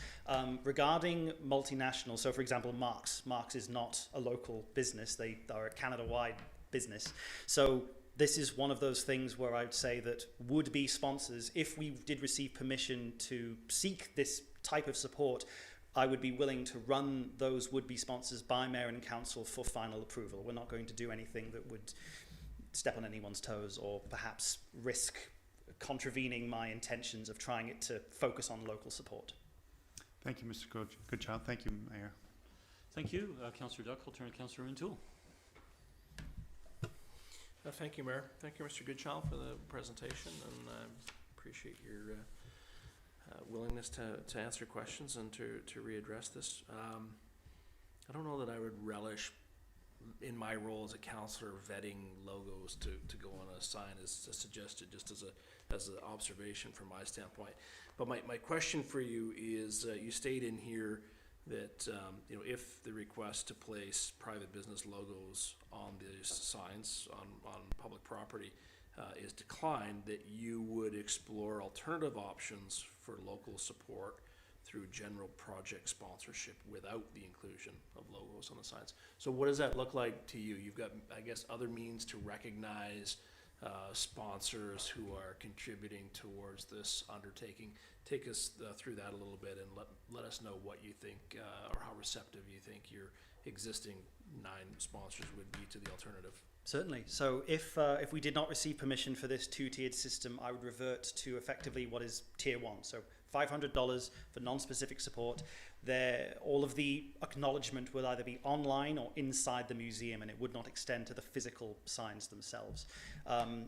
Regarding multinational, so for example, Mark's is not a local business. They are a Canada-wide business. So this is one of those things where I would say that would-be sponsors, if we did receive permission to seek this type of support, I would be willing to run those would-be sponsors by Mayor and Council for final approval. We're not going to do anything that would step on anyone's toes or perhaps risk contravening my intentions of trying it to focus on local support. Thank you, Mr. Goodchild. Thank you, Mayor. Thank you, Councillor Duck. I'll turn to Councillor O'Toole. Thank you, Mayor. Thank you, Mr. Goodchild, for the presentation, and I appreciate your willingness to answer questions and to readdress this. I don't know that I would relish, in my role as a councillor, vetting logos to go on a sign as suggested, just as an observation from my standpoint. But my question for you is, you state in here that if the request to place private business logos on these signs on public property is declined, that you would explore alternative options for local support through general project sponsorship without the inclusion of logos on the signs. So what does that look like to you? You've got, I guess, other means to recognize sponsors who are contributing towards this undertaking. Take us through that a little bit, and let us know what you think, or how receptive you think your existing 9 sponsors would be to the alternative. Certainly. So if we did not receive permission for this 2-tiered system, I would revert to effectively what is tier 1. So $500 for non-specific support. All of the acknowledgement will either be online or inside the museum, and it would not extend to the physical signs themselves.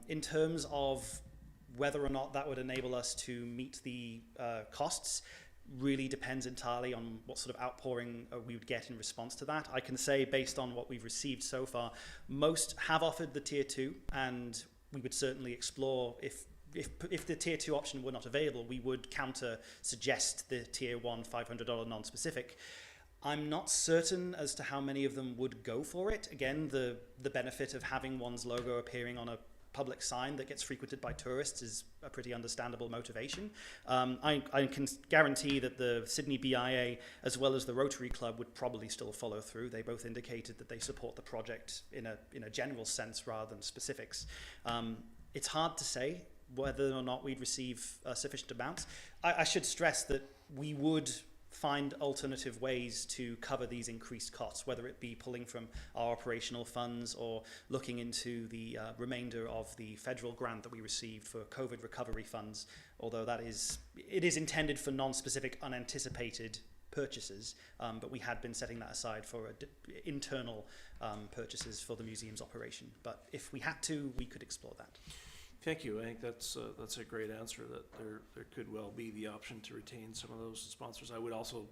In terms of whether or not that would enable us to meet the costs, really depends entirely on what sort of outpouring we would get in response to that. I can say, based on what we've received so far, most have offered the tier 2, and we would certainly explore if the tier 2 option were not available, we would suggest the tier 1 $500 non-specific. I'm not certain as to how many of them would go for it. Again, the benefit of having one's logo appearing on a public sign that gets frequented by tourists is a pretty understandable motivation. I can guarantee that the Sidney BIA as well as the Rotary Club would probably still follow through. They both indicated that they support the project in a general sense rather than specifics. It's hard to say whether or not we'd receive sufficient amounts. I should stress that we would find alternative ways to cover these increased costs, whether it be pulling from our operational funds or looking into the remainder of the federal grant that we received for COVID recovery funds, although it is intended for non-specific unanticipated purchases, but we had been setting that aside for internal purchases for the museum's operation. But if we had to, we could explore that. Thank you. I think that's a great answer, that there could well be the option to retain some of those sponsors. I would also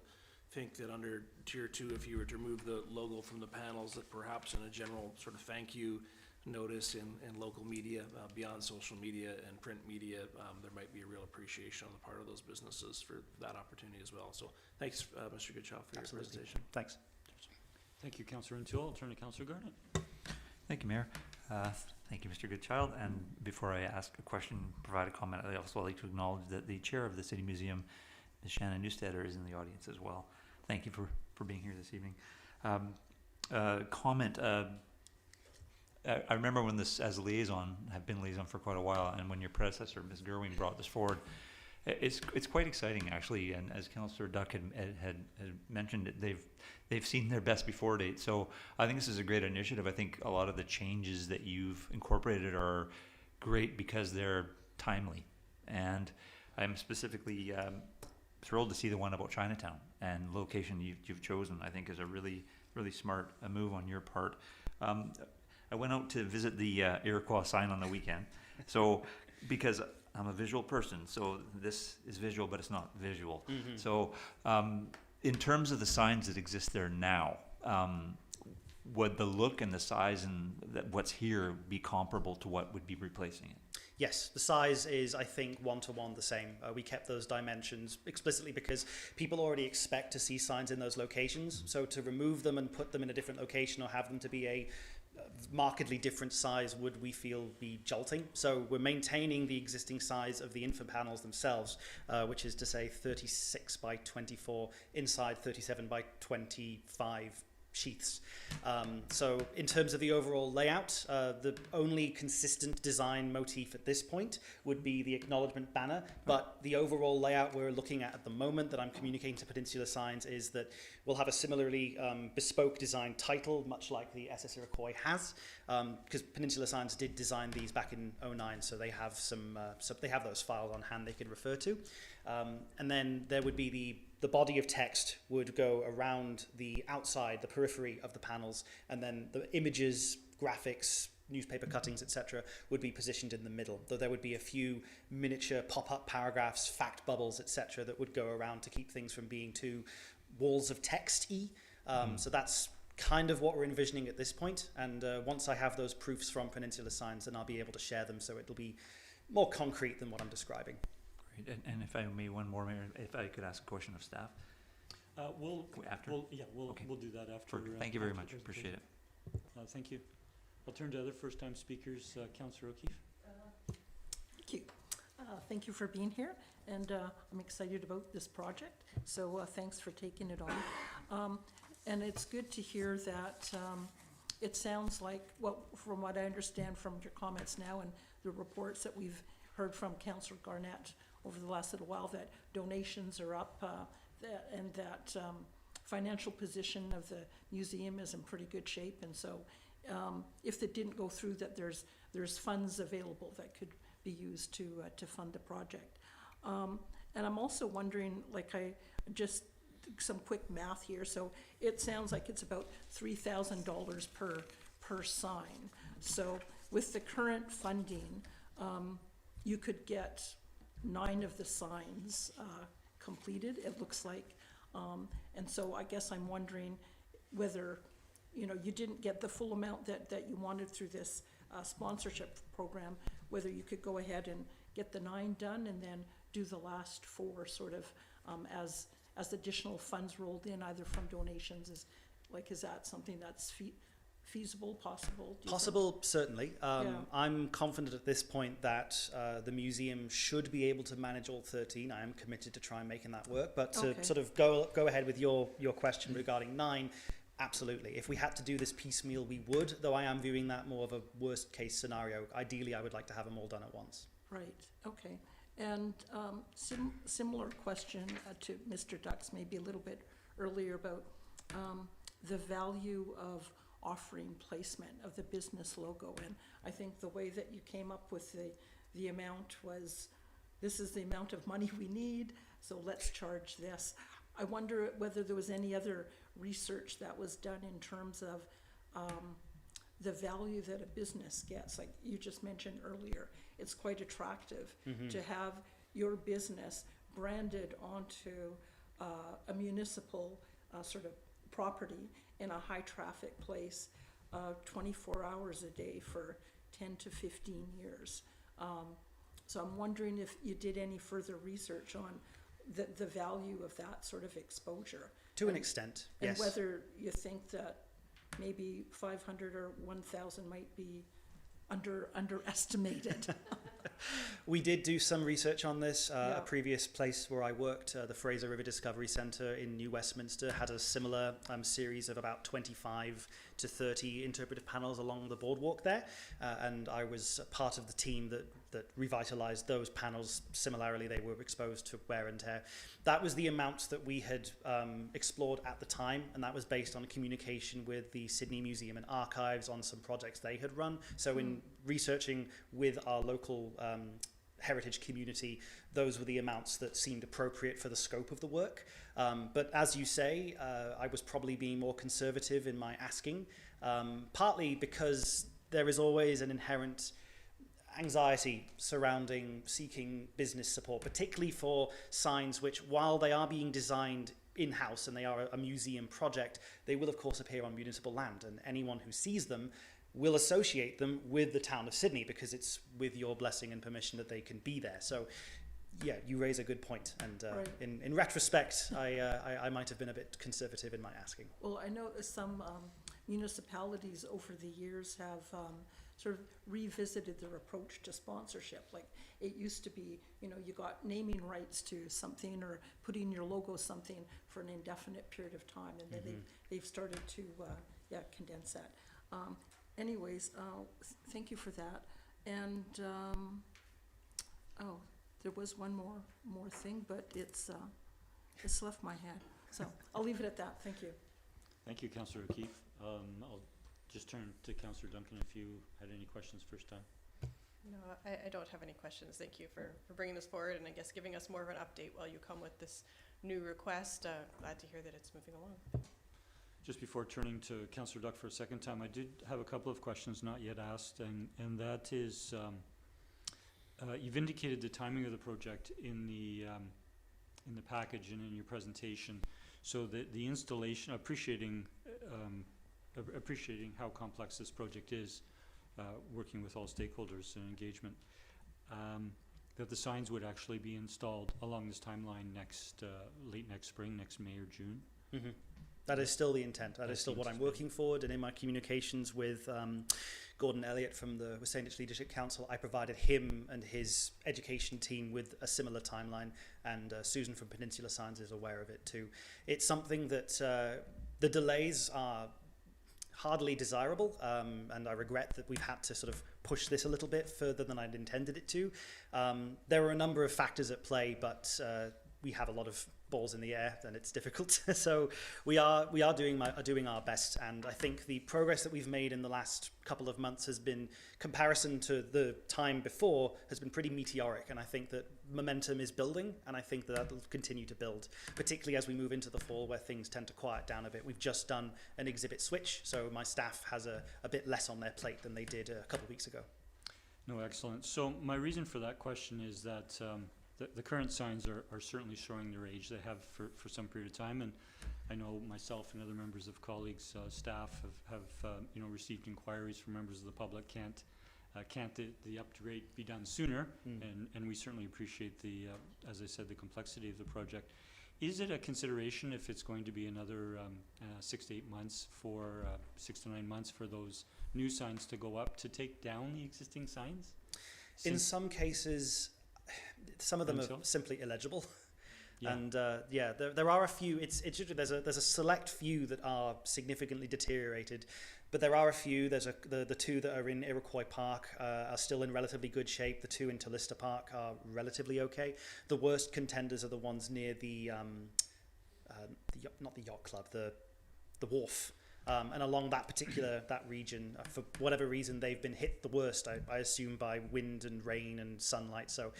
think that under tier 2, if you were to remove the logo from the panels, that perhaps in a general sort of thank you notice in local media, beyond social media and print media, there might be a real appreciation on the part of those businesses for that opportunity as well. So thanks, Mr. Goodchild, for your presentation. Thanks. Thank you, Councillor O'Toole. I'll turn to Councillor Garnett. Thank you, Mayor. Thank you, Mr. Goodchild. And before I ask a question, provide a comment, I'd also like to acknowledge that the chair of the City Museum, Ms. Shannon Newsteader, is in the audience as well. Thank you for being here this evening. Comment. I remember when this, as a liaison, have been liaison for quite a while, and when your predecessor, Ms. Gerwin, brought this forward, it's quite exciting, actually. And as Councillor Duck had mentioned, they've seen their best before date. So I think this is a great initiative. I think a lot of the changes that you've incorporated are great because they're timely. And I'm specifically thrilled to see the one about Chinatown, and location you've chosen, I think, is a really, really smart move on your part. I went out to visit the Iroquois sign on the weekend. So because I'm a visual person, so this is visual, but it's not visual. Mm-hmm. So in terms of the signs that exist there now, would the look and the size and what's here be comparable to what would be replacing it? Yes, the size is, I think, 1-to-1 the same. We kept those dimensions explicitly because people already expect to see signs in those locations. So to remove them and put them in a different location or have them to be a markedly different size would, we feel, be jolting. So we're maintaining the existing size of the info panels themselves, which is to say 36 by 24 inside 37 by 25 sheaths. So in terms of the overall layout, the only consistent design motif at this point would be the acknowledgement banner, but the overall layout we're looking at the moment that I'm communicating to Peninsula Signs is that we'll have a similarly bespoke design title, much like the SS Iroquois has, because Peninsula Signs did design these back in '09, so they have they have those files on hand they could refer to. And then there would be the body of text would go around the outside, the periphery of the panels, and then the images, graphics, newspaper cuttings, etc., would be positioned in the middle. Though there would be a few miniature pop-up paragraphs, fact bubbles, etc., that would go around to keep things from being too walls of text-y. So that's kind of what we're envisioning at this point. And once I have those proofs from Peninsula Signs, then I'll be able to share them, so it'll be more concrete than what I'm describing. Great. And if I may, one more, Mayor, if I could ask a question of staff. We'll Okay. we'll do that after. Thank you very after much. the Appreciate it. presentation. Thank you. I'll turn to other first-time speakers. Councillor O'Keefe. Thank you. Thank you for being here, and I'm excited about this project, so thanks for taking it on. And it's good to hear that it sounds like, well, from what I understand from your comments now and the reports that we've heard from Councillor Garnett over the last little while, that donations are up, and that financial position of the museum is in pretty good shape. And so if it didn't go through, that there's funds available that could be used to fund the project. And I'm also wondering, like, just some quick math here, so it sounds like it's about $3,000 per sign. So with the current funding, you could get 9 of the signs completed, it looks like. And so I guess I'm wondering whether, you know, you didn't get the full amount that you wanted through this sponsorship program, whether you could go ahead and get the 9 done and then do the last 4 sort of as additional funds rolled in, either from donations. Is that something that's feasible, possible? Do you think? Possible, certainly. Yeah. I'm confident at this point that the museum should be able to manage all 13. I am committed to try and making that work. But to Okay. sort of go ahead with your question regarding 9, absolutely. If we had to do this piecemeal, we would, though I am viewing that more of a worst case scenario. Ideally, I would like to have them all done at once. Right, okay. And similar question to Mr. Ducks, maybe a little bit earlier, about the value of offering placement of the business logo. And I think the way that you came up with the amount was, this is the amount of money we need, so let's charge this. I wonder whether there was any other research that was done in terms of the value that a business gets. Like you just mentioned earlier, it's quite attractive to have your business branded onto a municipal sort of property in a high traffic place 24 hours a day for 10 to 15 years. So I'm wondering if you did any further research on the value of that sort of exposure. To an extent, yes. And whether you think that maybe 500 or 1,000 might be underestimated. We did do some research on this. Yeah. A previous place where I worked, the Fraser River Discovery Centre in New Westminster, had a similar series of about 25 to 30 interpretive panels along the boardwalk there. And I was part of the team that revitalised those panels. Similarly, they were exposed to wear and tear. That was the amounts that we had explored at the time, and that was based on communication with the Sydney Museum and Archives on some projects they had run. So in researching with our local heritage community, those were the amounts that seemed appropriate for the scope of the work. But as you say, I was probably being more conservative in my asking, partly because there is always an inherent anxiety surrounding seeking business support, particularly for signs which, while they are being designed in-house and they are a museum project, they will of course appear on municipal land, and anyone who sees them will associate them with the town of Sidney because it's with your blessing and permission that they can be there. So yeah, you raise a good point, and Right. in retrospect, I might have been a bit conservative in my asking. Well, I know some municipalities over the years have sort of revisited their approach to sponsorship. Like it used to be, you know, you got naming rights to something or putting your logo something for an indefinite period of time, and then they've started to condense that. Anyways, thank you for that. And there was one more thing, but it's left my head. So I'll leave it at that. Thank you. Thank you, Councillor O'Keefe. I'll just turn to Councillor Duncan if you had any questions first time. No, I don't have any questions. Thank you for bringing this forward and I guess giving us more of an update while you come with this new request. Glad to hear that it's moving along. Just before turning to Councillor Duck for a second time, I did have a couple of questions not yet asked, and that is, you've indicated the timing of the project in the package and in your presentation. So the installation, appreciating how complex this project is, working with all stakeholders and engagement, that the signs would actually be installed along this timeline late next spring, next May or June. Mm-hmm. That is still the intent. That is still what I'm working forward. And in my communications with Gordon Elliott from the Signage Leadership Council, I provided him and his education team with a similar timeline, and Susan from Peninsula Signs is aware of it too. It's something that the delays are hardly desirable, and I regret that we've had to sort of push this a little bit further than I'd intended it to. There are a number of factors at play, but we have a lot of balls in the air, then it's difficult. So we are doing our best, and I think the progress that we've made in the last couple of months has been, comparison to the time before, has been pretty meteoric, and I think that momentum is building, and I think that that'll continue to build, particularly as we move into the fall where things tend to quiet down a bit. We've just done an exhibit switch, so my staff has a bit less on their plate than they did a couple of weeks ago. No, excellent. So my reason for that question is that the current signs are certainly showing their age. They have for some period of time, and I know myself and other members of colleagues, staff have received inquiries from members of the public. Can't the upgrade be done sooner? And we certainly appreciate the, as I said, the complexity of the project. Is it a consideration if it's going to be another 6 to 8 months for 6 to 9 months for those new signs to go up, to take down the existing signs? In some cases, some of them are simply illegible. Yeah. And there are a few. It's there's a select few that are significantly deteriorated, but there are a few. There's the two that are in Iroquois Park are still in relatively good shape. The two in Tallista Park are relatively okay. The worst contenders are the ones near the not the yacht club, the wharf. And along that region, for whatever reason, they've been hit the worst, I assume, by wind and rain and sunlight. So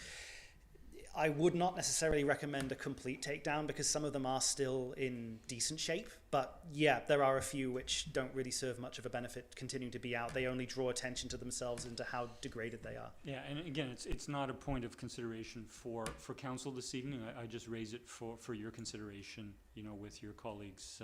I would not necessarily recommend a complete takedown because some of them are still in decent shape. But yeah, there are a few which don't really serve much of a benefit continuing to be out. They only draw attention to themselves and to how degraded they are. Yeah, and again, it's not a point of consideration for council this evening. I just raise it for your consideration, with your colleagues.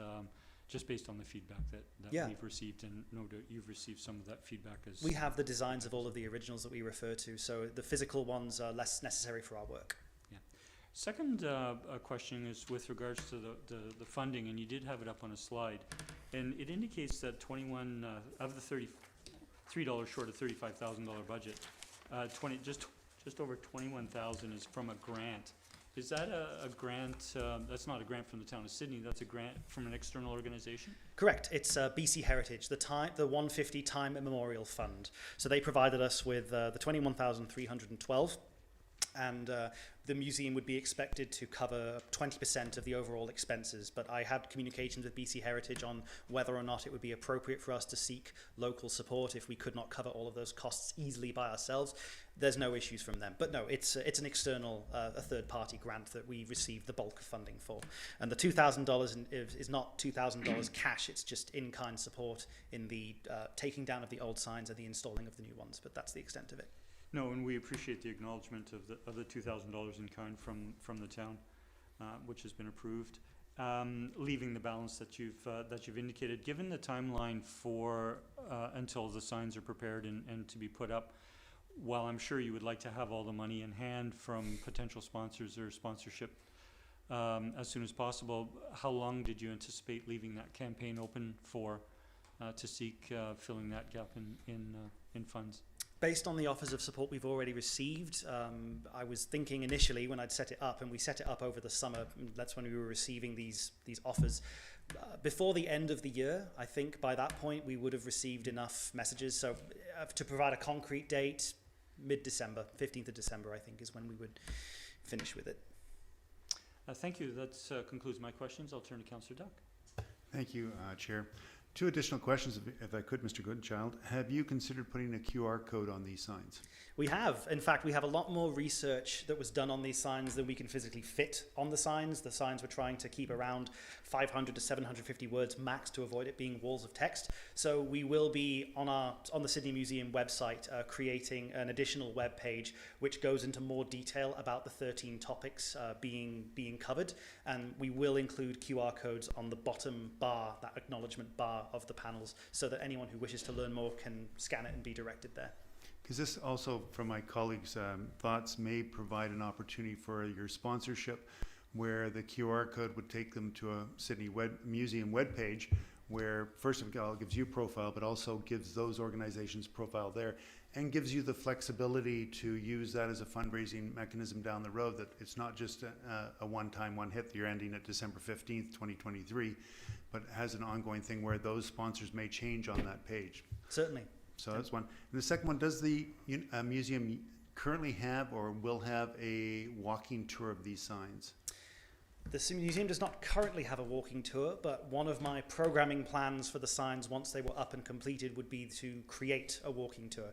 Just based on the feedback that we've received, and no doubt you've received some of that feedback as we have the designs of all of the originals that we refer to, so the physical ones are less necessary for our work. Yeah. Second question is with regards to the funding, and you did have it up on a slide, and it indicates that 21 of the $33 short of $35,000 budget, just over 21,000 is from a grant. Is that a grant? That's not a grant from the town of Sidney. That's a grant from an external organization? Correct. It's BC Heritage, the 150 Time Immemorial Fund. So they provided us with the 21,312, and the museum would be expected to cover 20% of the overall expenses. But I had communications with BC Heritage on whether or not it would be appropriate for us to seek local support if we could not cover all of those costs easily by ourselves. There's no issues from them. But no, it's an external, a third-party grant that we received the bulk of funding for. And the $2,000 is not $2,000 cash, it's just in-kind support in the taking down of the old signs and the installing of the new ones, but that's the extent of it. No, and we appreciate the acknowledgement of the $2,000 in kind from the town, which has been approved. Leaving the balance that you've indicated, given the timeline for until the signs are prepared and to be put up, while I'm sure you would like to have all the money in hand from potential sponsors or sponsorship as soon as possible, how long did you anticipate leaving that campaign open for to seek filling that gap in funds? Based on the offers of support we've already received, I was thinking initially when I'd set it up, and we set it up over the summer, that's when we were receiving these offers, before the end of the year. I think by that point we would have received enough messages. So to provide a concrete date, mid-December, 15th of December, I think, is when we would finish with it. Thank you. That concludes my questions. I'll turn to Councillor Duck. Thank you, Chair. Two additional questions, if I could, Mr. Goodchild. Have you considered putting a QR code on these signs? We have. In fact, we have a lot more research that was done on these signs than we can physically fit on the signs. The signs we're trying to keep around 500 to 750 words max to avoid it being walls of text. So we will be on the Sidney Museum website creating an additional web page which goes into more detail about the 13 topics being covered, and we will include QR codes on the bottom bar, that acknowledgement bar of the panels, so that anyone who wishes to learn more can scan it and be directed there. Because this also, from my colleagues' thoughts, may provide an opportunity for your sponsorship, where the QR code would take them to a Sidney Museum webpage, where first of all it gives you profile, but also gives those organizations profile there, and gives you the flexibility to use that as a fundraising mechanism down the road, that it's not just a one-time, one hit that you're ending at December 15th, 2023, but has an ongoing thing where those sponsors may change on that page. Certainly. So that's one. And the second one, does the museum currently have or will have a walking tour of these signs? The museum does not currently have a walking tour, but one of my programming plans for the signs once they were up and completed would be to create a walking tour.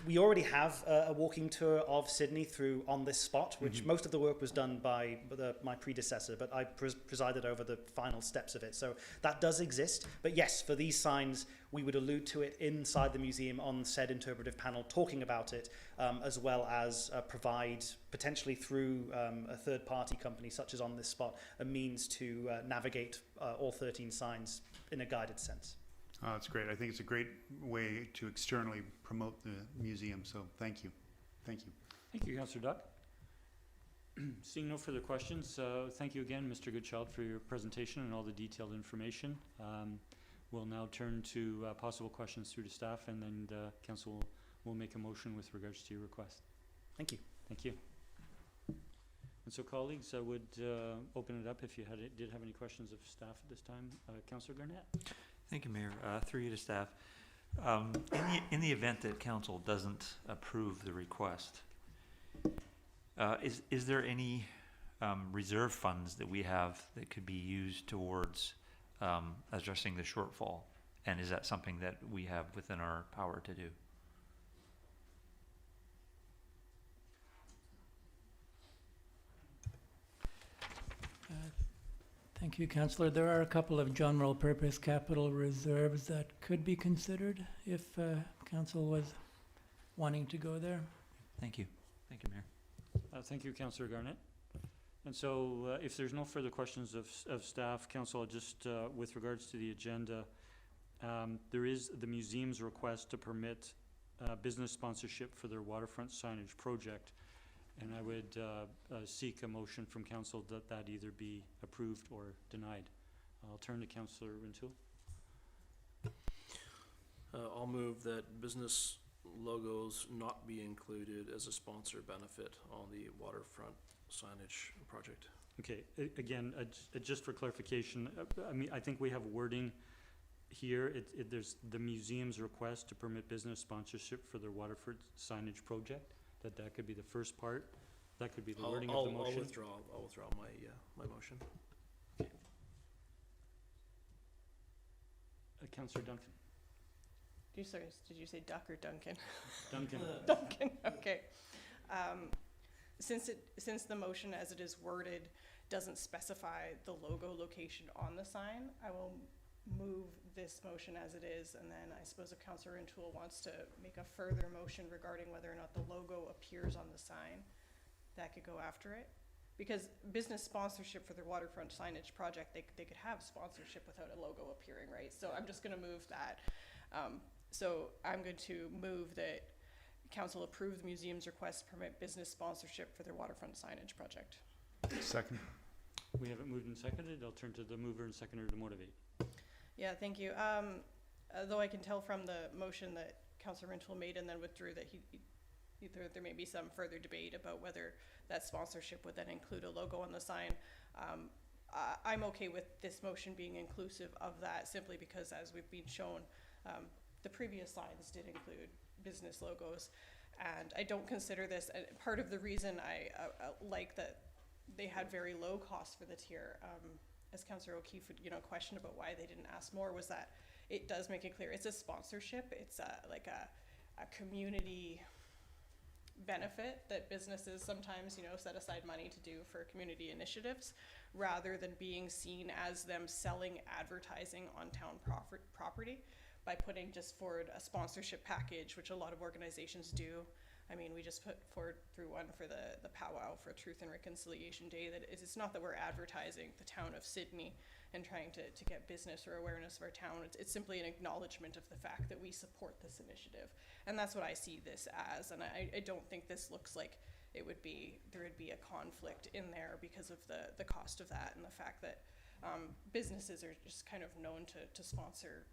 We already have a walking tour of Sidney through On This Spot, which most of the work was done by my predecessor, but I presided over the final steps of it. So that does exist. But yes, for these signs, we would allude to it inside the museum on said interpretive panel, talking about it, as well as provide, potentially through a third-party company such as On This Spot, a means to navigate all 13 signs in a guided sense. Oh, that's great. I think it's a great way to externally promote the museum, so thank you. Thank you. Thank you, Councillor Duck. Seeing no further questions, thank you again, Mr. Goodchild, for your presentation and all the detailed information. We'll now turn to possible questions through to staff, and then Council will make a motion with regards to your request. Thank you. Thank you. And so, colleagues, I would open it up if you did have any questions of staff at this time. Councillor Garnett. Thank you, Mayor. Through you to staff. In the event that council doesn't approve the request, is there any reserve funds that we have that could be used towards addressing the shortfall? And is that something that we have within our power to do? Thank you, Councillor. There are a couple of general purpose capital reserves that could be considered if Council was wanting to go there. Thank you. Thank you, Mayor. Thank you, Councillor Garnett. And so if there's no further questions of staff, Council, just with regards to the agenda, there is the museum's request to permit business sponsorship for their waterfront signage project. And I would seek a motion from council that either be approved or denied. I'll turn to Councillor Rintoul. I'll move that business logos not be included as a sponsor benefit on the waterfront signage project. Okay, again, just for clarification, I think we have wording here. There's the museum's request to permit business sponsorship for their waterfront signage project. That could be the first part. That could be the wording of the motion. I'll withdraw my motion. Okay. Councillor Duncan. Did you say Duck or Duncan? Duncan. Duncan, okay. Since the motion as it is worded doesn't specify the logo location on the sign, I will move this motion as it is, and then I suppose if Councillor Rintoul wants to make a further motion regarding whether or not the logo appears on the sign, that could go after it. Because business sponsorship for their waterfront signage project, they could have sponsorship without a logo appearing, right? So I'm just gonna move that. So I'm going to move that Council approve the museum's request to permit business sponsorship for their waterfront signage project. Second. We have it moved and seconded. I'll turn to the mover and seconder to motivate. Yeah, thank you. Though I can tell from the motion that Councillor Rintoul made and then withdrew that there may be some further debate about whether that sponsorship would then include a logo on the sign. I'm okay with this motion being inclusive of that simply because, as we've been shown, the previous signs did include business logos, and I don't consider this part of the reason I like that they had very low costs for the tier. As Councillor O'Keefe would, questioned about why they didn't ask more, was that it does make it clear it's a sponsorship. It's like a community benefit that businesses sometimes, set aside money to do for community initiatives, rather than being seen as them selling advertising on town property by putting just forward a sponsorship package, which a lot of organizations do. I mean, we just put forward through one for the powwow for Truth and Reconciliation Day, that it's not that we're advertising the town of Sidney and trying to get business or awareness of our town. It's simply an acknowledgement of the fact that we support this initiative. And that's what I see this as. And I don't think this looks like there would be a conflict in there because of the cost of that and the fact that businesses are just kind of known to sponsor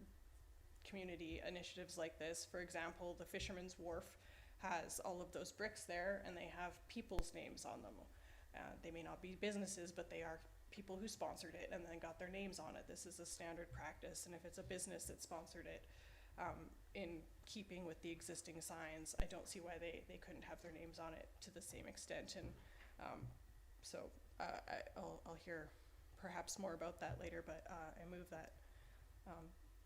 community initiatives like this. For example, the Fisherman's Wharf has all of those bricks there, and they have people's names on them. They may not be businesses, but they are people who sponsored it and then got their names on it. This is a standard practice, and if it's a business that sponsored it in keeping with the existing signs, I don't see why they couldn't have their names on it to the same extent. And so I'll hear perhaps more about that later, but I move that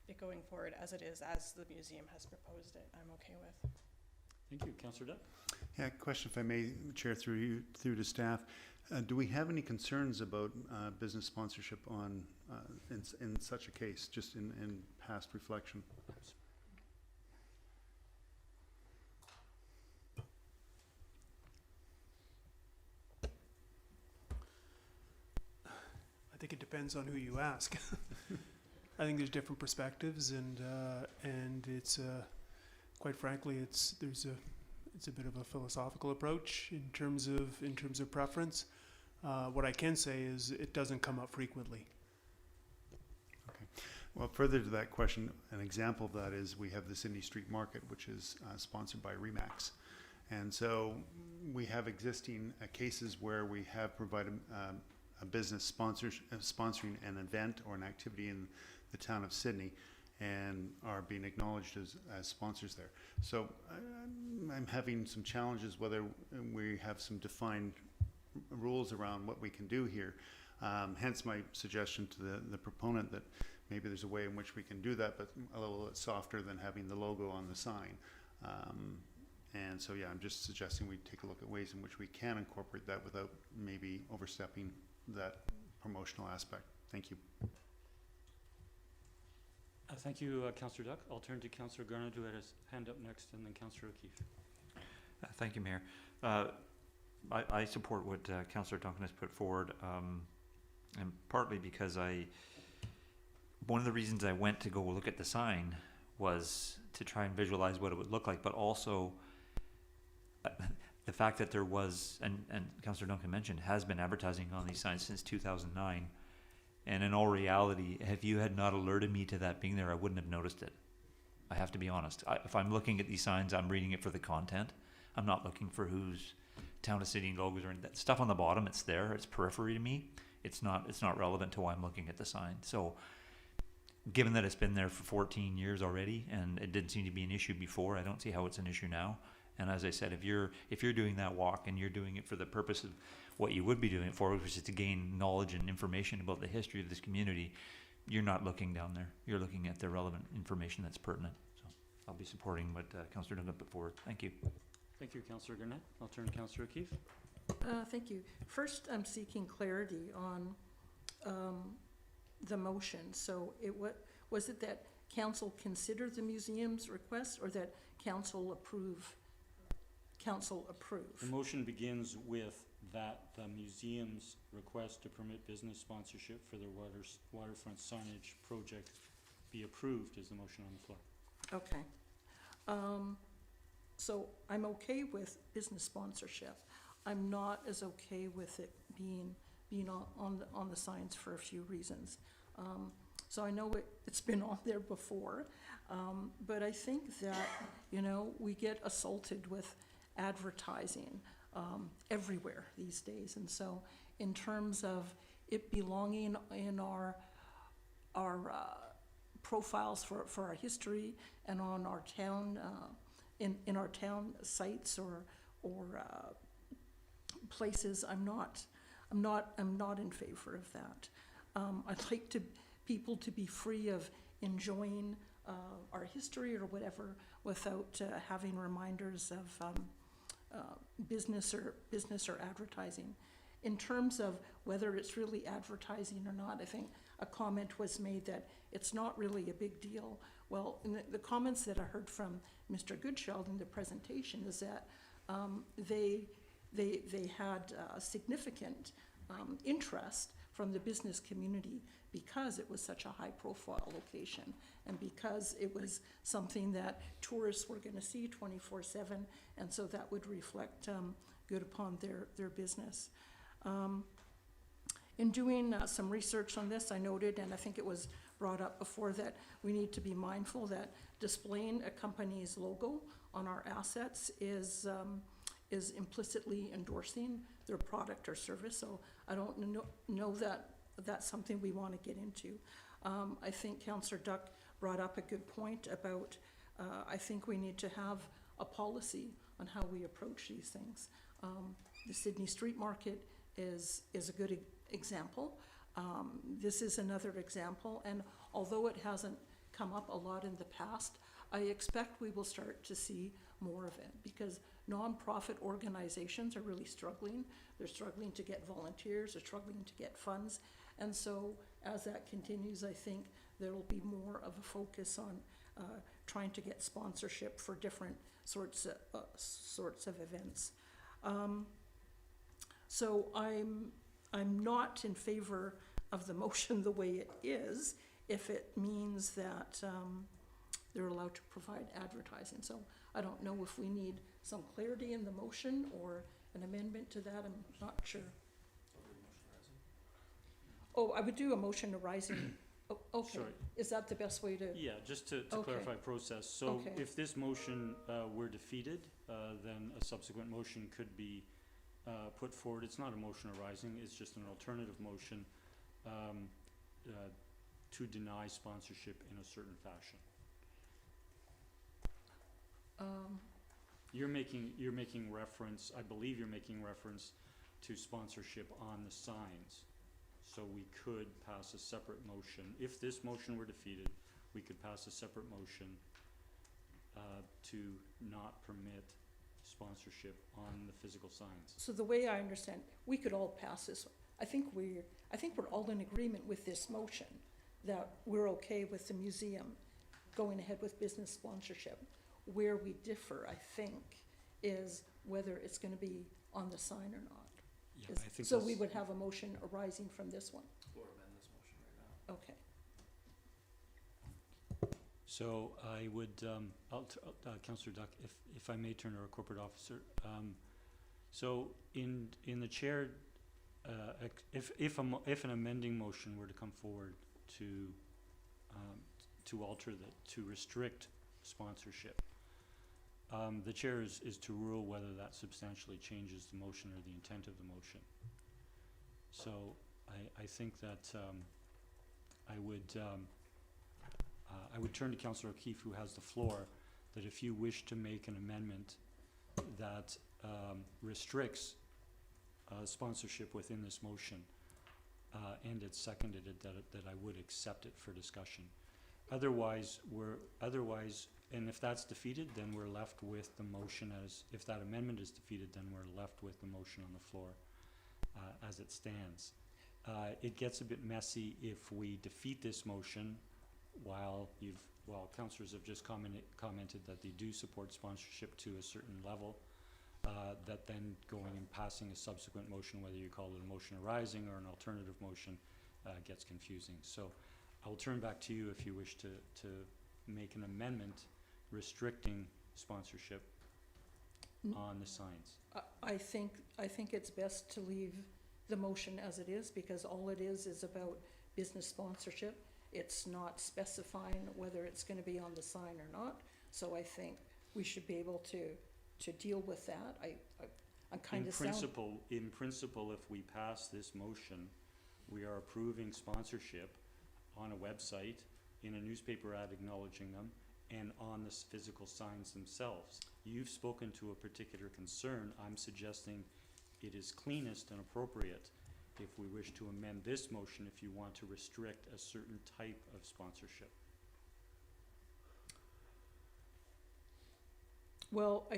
it going forward as it is, as the museum has proposed it, I'm okay with. Thank you. Councillor Duck? Yeah, question if I may, Chair, through to staff. Do we have any concerns about business sponsorship on, in such a case, just in past reflection? I think it depends on who you ask. I think there's different perspectives, and it's quite frankly, it's a bit of a philosophical approach in terms of preference. What I can say is it doesn't come up frequently. Okay. Well, further to that question, an example of that is we have the Sidney Street Market, which is sponsored by RE/MAX. And so we have existing cases where we have provided a business sponsoring an event or an activity in the town of Sidney and are being acknowledged as sponsors there. So I'm having some challenges whether we have some defined rules around what we can do here. Hence my suggestion to the proponent that maybe there's a way in which we can do that, but a little bit softer than having the logo on the sign. And so, yeah, I'm just suggesting we take a look at ways in which we can incorporate that without maybe overstepping that promotional aspect. Thank you. Thank you, Councillor Duck. I'll turn to Councillor Garnett, who had his hand up next, and then Councillor O'Keefe. Thank you, Mayor. I support what Councillor Duncan has put forward, and partly because one of the reasons I went to go look at the sign was to try and visualize what it would look like, but also the fact that there was, and Councillor Duncan mentioned, has been advertising on these signs since 2009. And in all reality, if you had not alerted me to that being there, I wouldn't have noticed it. I have to be honest. If I'm looking at these signs, I'm reading it for the content. I'm not looking for whose town of city logos or anything. That stuff on the bottom, it's there. It's periphery to me. It's not relevant to why I'm looking at the sign. So given that it's been there for 14 years already and it didn't seem to be an issue before, I don't see how it's an issue now. And as I said, if you're doing that walk and you're doing it for the purpose of what you would be doing it for, which is to gain knowledge and information about the history of this community, you're not looking down there. You're looking at the relevant information that's pertinent. So I'll be supporting what Councillor Duncan put forward. Thank you. Thank you, Councillor Garnett. I'll turn to Councillor O'Keefe. Thank you. First, I'm seeking clarity on the motion. So was it that council consider the museum's request or that council approve? The motion begins with that the museum's request to permit business sponsorship for their waterfront signage project be approved is the motion on the floor. Okay. So I'm okay with business sponsorship. I'm not as okay with it being on the signs for a few reasons. So I know it's been on there before, but I think that, we get assaulted with advertising everywhere these days. And so in terms of it belonging in our profiles for our history and on our town, in our town sites or places, I'm not in favor of that. I'd like people to be free of enjoying our history or whatever without having reminders of business or advertising. In terms of whether it's really advertising or not, I think a comment was made that it's not really a big deal. Well, in the comments that I heard from Mr. Goodchild in the presentation is that they had significant interest from the business community because it was such a high-profile location and because it was something that tourists were going to see 24/7, and so that would reflect good upon their business. In doing some research on this, I noted, and I think it was brought up before, that we need to be mindful that displaying a company's logo on our assets is implicitly endorsing their product or service. So I don't know that that's something we want to get into. I think Councillor Duck brought up a good point about I think we need to have a policy on how we approach these things. The Sidney Street Market is a good example. This is another example, and although it hasn't come up a lot in the past, I expect we will start to see more of it, because nonprofit organizations are really struggling. They're struggling to get volunteers, they're struggling to get funds, and so as that continues, I think there will be more of a focus on trying to get sponsorship for different sorts of events. So I'm not in favor of the motion the way it is, if it means that they're allowed to provide advertising. So I don't know if we need some clarity in the motion or an amendment to that, I'm not sure. Oh, I would do a motion arising, oh, okay. Sorry. Is that the best way to? Yeah, just to Okay. clarify process. So Okay. if this motion were defeated, then a subsequent motion could be put forward. It's not a motion arising, it's just an alternative motion to deny sponsorship in a certain fashion. You're making reference, I believe you're making reference to sponsorship on the signs. So we could pass a separate motion. If this motion were defeated, we could pass a separate motion to not permit sponsorship on the physical signs. So the way I understand, we could all pass this. I think we're all in agreement with this motion, that we're okay with the museum going ahead with business sponsorship. Where we differ, I think, is whether it's gonna be on the sign or not. Yeah, I think So we that's- would have a motion arising from this one, Or amend this motion right now. okay. So I would, Councillor Duck, if I may turn to our corporate officer. So in the chair, if an amending motion were to come forward to alter to restrict sponsorship, the chair is to rule whether that substantially changes the motion or the intent of the motion. So I think that I would turn to Councillor O'Keefe, who has the floor, that if you wish to make an amendment that restricts sponsorship within this motion, and it's seconded it, that I would accept it for discussion. Otherwise, and if that's defeated, then we're left with the motion if that amendment is defeated, then we're left with the motion on the floor as it stands. It gets a bit messy if we defeat this motion while councillors have just commented that they do support sponsorship to a certain level, that then going and passing a subsequent motion, whether you call it a motion arising or an alternative motion, gets confusing. So I'll turn back to you if you wish to make an amendment restricting sponsorship on the signs. I think it's best to leave the motion as it is, because all it is about business sponsorship. It's not specifying whether it's gonna be on the sign or not, so I think we should be able to deal with that. I'm kind of In principle, if we pass this motion, we are approving sponsorship on a website, in a newspaper ad acknowledging them, and on the physical signs themselves. You've spoken to a particular concern. I'm suggesting it is cleanest and appropriate if we wish to amend this motion, if you want to restrict a certain type of sponsorship. Well,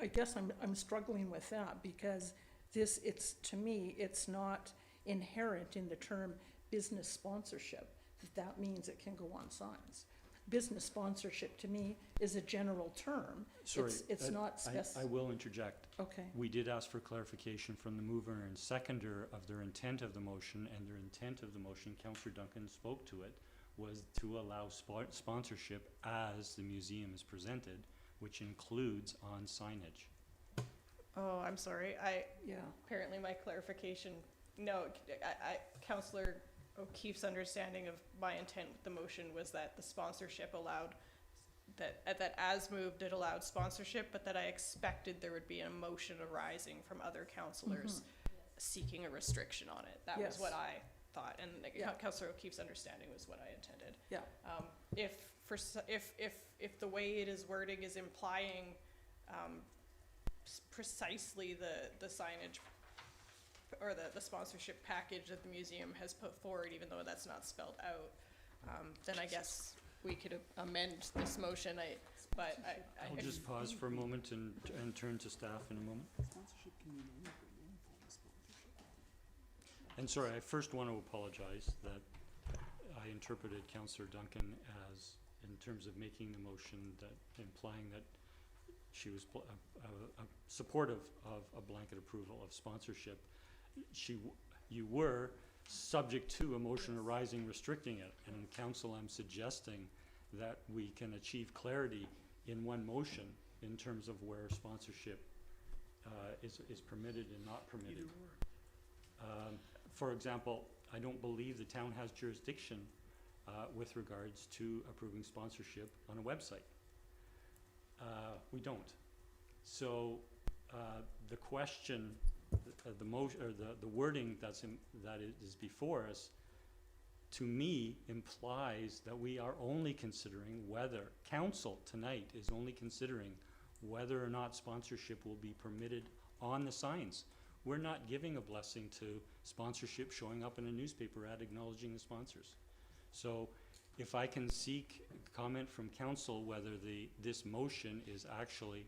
I guess I'm struggling with that, because to me, it's not inherent in the term business sponsorship, that means it can go on signs. Business sponsorship to me is a general term. Sorry, It's not I will interject. Okay, We did ask for clarification from the mover and seconder of their intent of the motion, and their intent of the motion, Councillor Duncan spoke to it, was to allow sponsorship as the museum is presented, which includes on signage. Oh, I'm sorry. yeah. Apparently my clarification, no, Councillor O'Keefe's understanding of my intent with the motion was that the sponsorship allowed, that as moved, it allowed sponsorship, but that I expected there would be a motion arising from other councillors seeking a restriction on it. That was Yes. what I thought, and Yeah. Councillor O'Keefe's understanding was what I intended. Yeah. If the way it is wording is implying precisely the signage or the sponsorship package that the museum has put forward, even though that's not spelled out, then I guess we could amend this motion. I'll just pause for a moment and turn to staff in a moment. And sorry, I first want to apologize that I interpreted Councillor Duncan as, in terms of making the motion, that implying that she was supportive of a blanket approval of sponsorship. You were subject to a motion arising restricting it. And in council, I'm suggesting that we can achieve clarity in one motion in terms of where sponsorship is permitted and not permitted. For example, I don't believe the town has jurisdiction with regards to approving sponsorship on a website. We don't. So the question, the motion, or the wording that is before us, to me implies that we are only considering whether, council tonight is only considering whether or not sponsorship will be permitted on the signs. We're not giving a blessing to sponsorship showing up in a newspaper ad acknowledging the sponsors. So if I can seek comment from council whether this motion is actually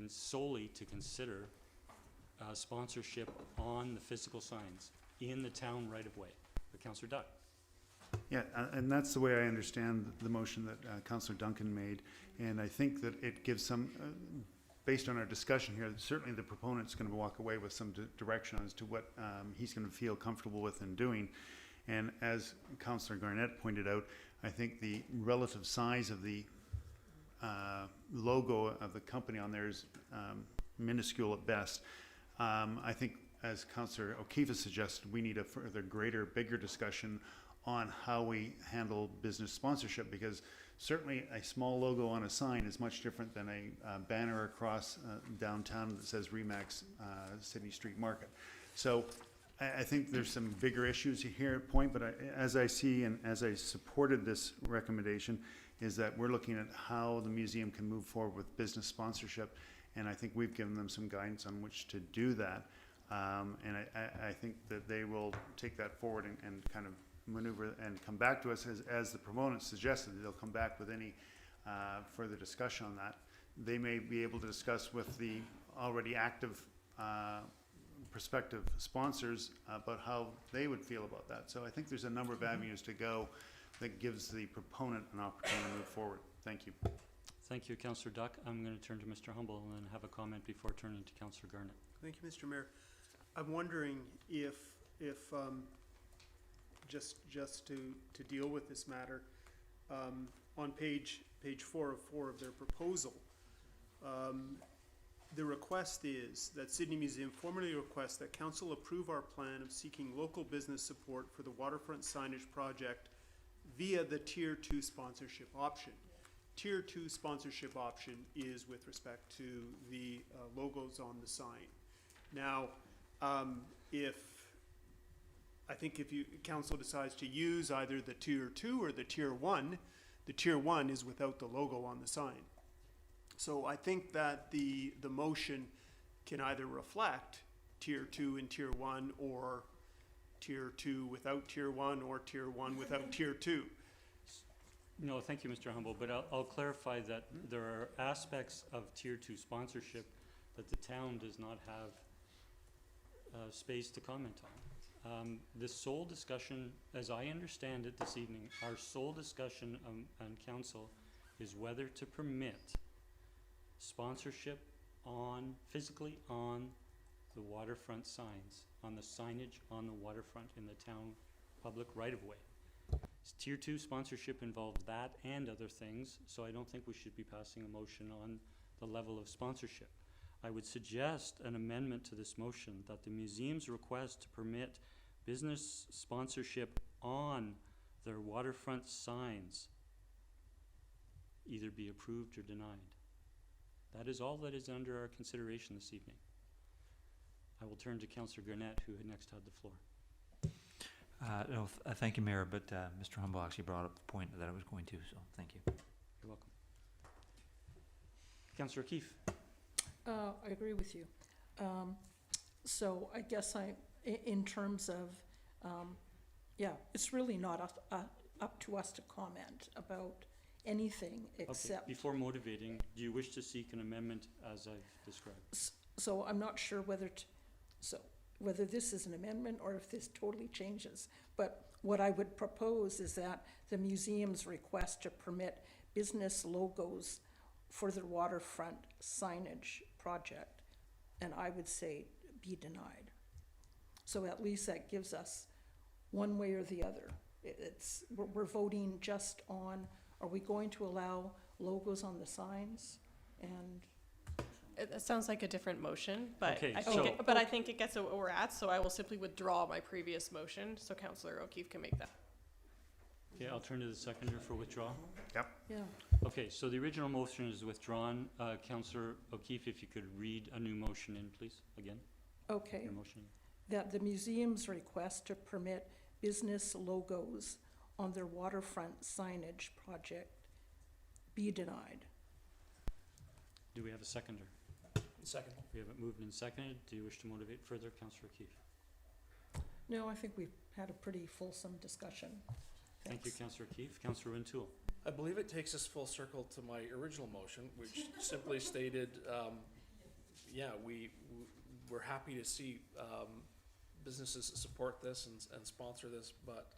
solely to consider sponsorship on the physical signs in the town right of way. Councillor Duck. Yeah, and that's the way I understand the motion that Councillor Duncan made. And I think that it gives some, based on our discussion here, certainly the proponent's going to walk away with some direction as to what he's going to feel comfortable with in doing. And as Councillor Garnett pointed out, I think the relative size of the logo of the company on there is minuscule at best. I think, as Councillor O'Keefe has suggested, we need a further bigger discussion on how we handle business sponsorship, because certainly a small logo on a sign is much different than a banner across downtown that says Remax Sidney Street Market. So I think there's some bigger issues here at point, but as I see and as I supported this recommendation, is that we're looking at how the museum can move forward with business sponsorship, and I think we've given them some guidance on which to do that. And I think that they will take that forward and kind of maneuver and come back to us as the proponent suggested. They'll come back with any further discussion on that. They may be able to discuss with the already active prospective sponsors about how they would feel about that. So I think there's a number of avenues to go that gives the proponent an opportunity to move forward. Thank you. Thank you, Councillor Duck. I'm going to turn to Mr. Humble and then have a comment before turning to Councillor Garnett. Thank you, Mr. Mayor. I'm wondering if just to deal with this matter, on page 404 of their proposal, the request is that Sidney Museum formally requests that council approve our plan of seeking local business support for the waterfront signage project via the Tier 2 sponsorship option. Tier 2 sponsorship option is with respect to the logos on the sign. Now, if council decides to use either the Tier 2 or the Tier 1, the Tier 1 is without the logo on the sign. So I think that the motion can either reflect Tier 2 and Tier 1, or Tier 2 without Tier 1, or Tier 1 without Tier 2. No, thank you, Mr. Humble, but I'll clarify that there are aspects of Tier 2 sponsorship that the town does not have space to comment on. The sole discussion, as I understand it this evening, our sole discussion on council is whether to permit sponsorship physically on the waterfront signs, on the signage on the waterfront in the town public right-of-way. Tier 2 sponsorship involves that and other things, so I don't think we should be passing a motion on the level of sponsorship. I would suggest an amendment to this motion that the museum's request to permit business sponsorship on their waterfront signs either be approved or denied. That is all that is under our consideration this evening. I will turn to Councillor Garnett, who had next had the floor. Thank you, Mayor, but Mr. Humble actually brought up the point that I was going to, so thank you. You're welcome. Councillor O'Keefe. I agree with you. So I guess in terms of, yeah, it's really not up to us to comment about anything Okay, except. before motivating, do you wish to seek an amendment as I've described? So I'm not sure whether this is an amendment or if this totally changes. But what I would propose is that the museum's request to permit business logos for the waterfront signage project, and I would say be denied. So at least that gives us one way or the other. We're voting just on, are we going to allow logos on the signs? And It sounds like a different motion, but Okay, I think so- I think it gets at what we're at, so I will simply withdraw my previous motion, so Councillor O'Keefe can make that. Okay, I'll turn to the seconder for withdrawal. yeah, Okay, so the original motion is withdrawn. Councillor O'Keefe, if you could read a new motion in, please, again, okay. your motion. That the museum's request to permit business logos on their waterfront signage project be denied. Do we have a seconder? Second. We have it moved and seconded. Do you wish to motivate further, Councillor O'Keefe? No, I think we've had a pretty fulsome discussion. Thank you, Thanks. Councillor O'Keefe. Councillor Rintoul. I believe it takes us full circle to my original motion, which simply stated, yeah, we're happy to see businesses support this and sponsor this, but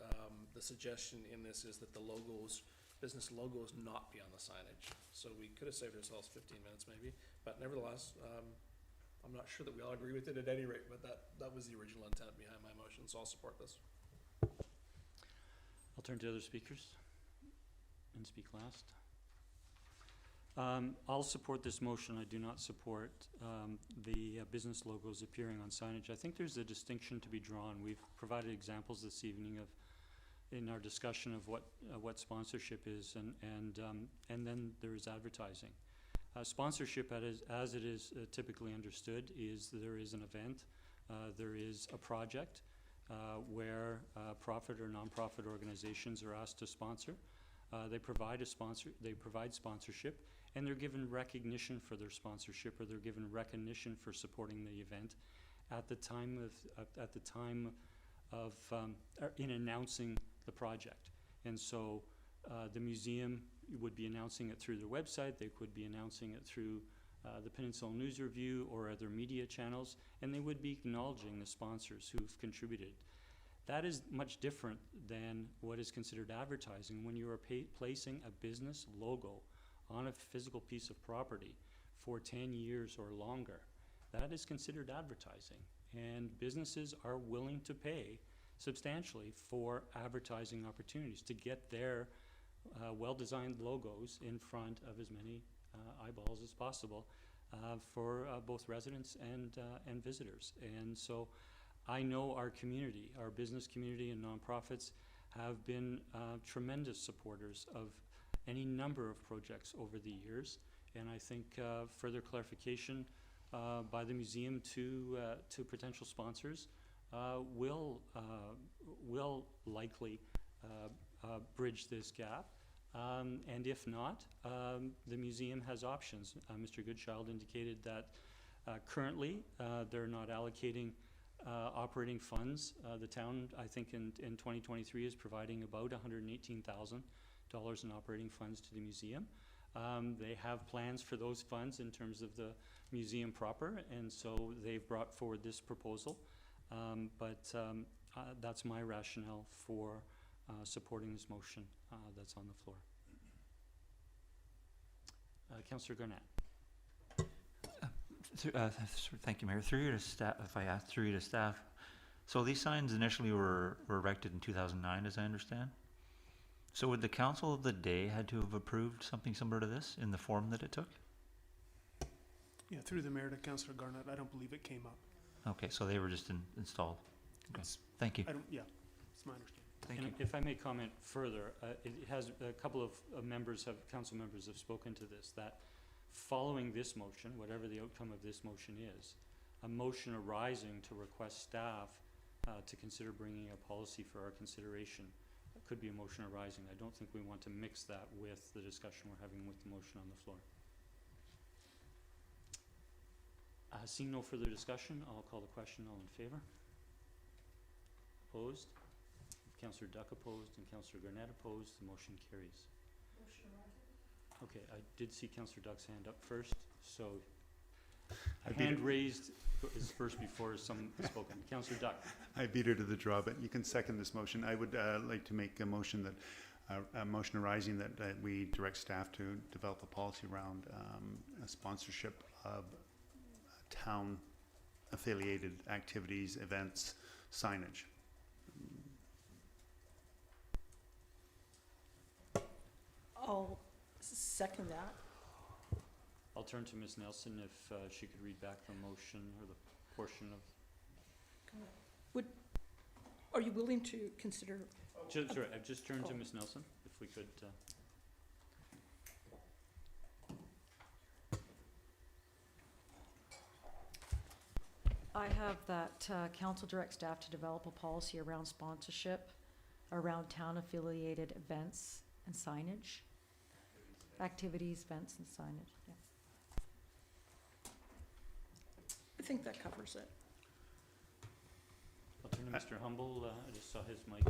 the suggestion in this is that the logos, business logos, not be on the signage. So we could have saved ourselves 15 minutes maybe, but nevertheless, I'm not sure that we all agree with it at any rate, but that was the original intent behind my motion, so I'll support this. I'll turn to other speakers and speak last. I'll support this motion. I do not support the business logos appearing on signage. I think there's a distinction to be drawn. We've provided examples this evening of, in our discussion of what sponsorship is, and then there is advertising. Sponsorship, as it is typically understood, is there is an event, there is a project where profit or nonprofit organizations are asked to sponsor. They provide sponsorship, and they're given recognition for their sponsorship, or they're given recognition for supporting the event at the time of in announcing the project. And so the museum would be announcing it through their website. They could be announcing it through the Peninsula News Review or other media channels, and they would be acknowledging the sponsors who've contributed. That is much different than what is considered advertising when you are placing a business logo on a physical piece of property for 10 years or longer. That is considered advertising, and businesses are willing to pay substantially for advertising opportunities to get their well-designed logos in front of as many eyeballs as possible for both residents and visitors. And so I know our community, our business community and nonprofits have been tremendous supporters of any number of projects over the years, and I think further clarification by the museum to potential sponsors will likely bridge this gap, and if not, the museum has options. Mr. Goodchild indicated that currently they're not allocating operating funds. The town, I think in 2023, is providing about $118,000 in operating funds to the museum. They have plans for those funds in terms of the museum proper, and so they've brought forward this proposal. But that's my rationale for supporting this motion that's on the floor. Councillor Garnett. Thank you, Mayor. Through you to staff, through you to staff. So these signs initially were erected in 2009, as I understand. So would the council of the day had to have approved something similar to this in the form that it took? Yeah, through the mayor to Councillor Garnett, I don't believe it came up. Okay, so they were just installed. Okay. It's- Thank you. yeah, it's my understanding. Thank And you. if I may comment further, it has a couple of council members have spoken to this, that following this motion, whatever the outcome of this motion is, a motion arising to request staff to consider bringing a policy for our consideration could be a motion arising. I don't think we want to mix that with the discussion we're having with the motion on the floor. Seeing no further discussion, I'll call the question. All in favor? Opposed? Councillor Duck opposed and Councillor Garnett opposed. The motion carries. Okay, I did see Councillor Duck's hand up first, so hand raised is first before some spoken. Councillor Duck. I beat her to the draw, but you can second this motion. I would like to make a motion that, a motion arising that we direct staff to develop a policy around a sponsorship of town-affiliated activities, events, signage. I'll second that. I'll turn to Ms. Nelson if she could read back the motion or the portion of. Are you willing to consider? Sorry, I've just turned to Oh. Ms. Nelson, if we could. I have that council direct staff to develop a policy around sponsorship, around town-affiliated events and signage. Activities, events, and signage, yeah. I think that covers it. I'll turn to Mr. Humble. I just saw his mic.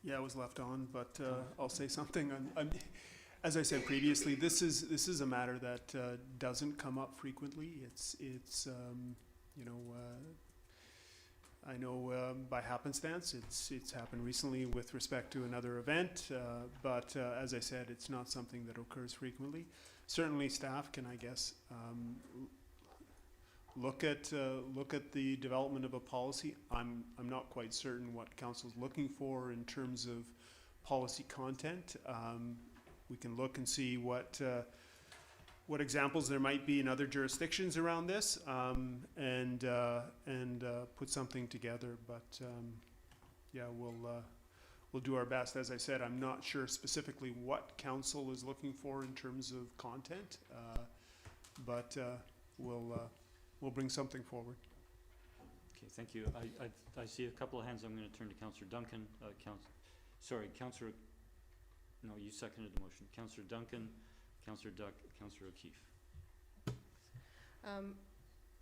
Yeah, I was left on, but I'll say something. As I said previously, this is a matter that doesn't come up frequently. It's you know, I know by happenstance it's happened recently with respect to another event, but as I said, it's not something that occurs frequently. Certainly, staff can, I guess, look at the development of a policy. I'm not quite certain what council's looking for in terms of policy content. We can look and see what examples there might be in other jurisdictions around this, and put something together. But yeah, we'll do our best. As I said, I'm not sure specifically what council is looking for in terms of content, but we'll bring something forward. Okay, thank you. I see a couple of hands. I'm going to turn to Councillor Duncan. Councillor. No, you seconded the motion. Councillor Duncan, Councillor Duck, Councillor O'Keefe.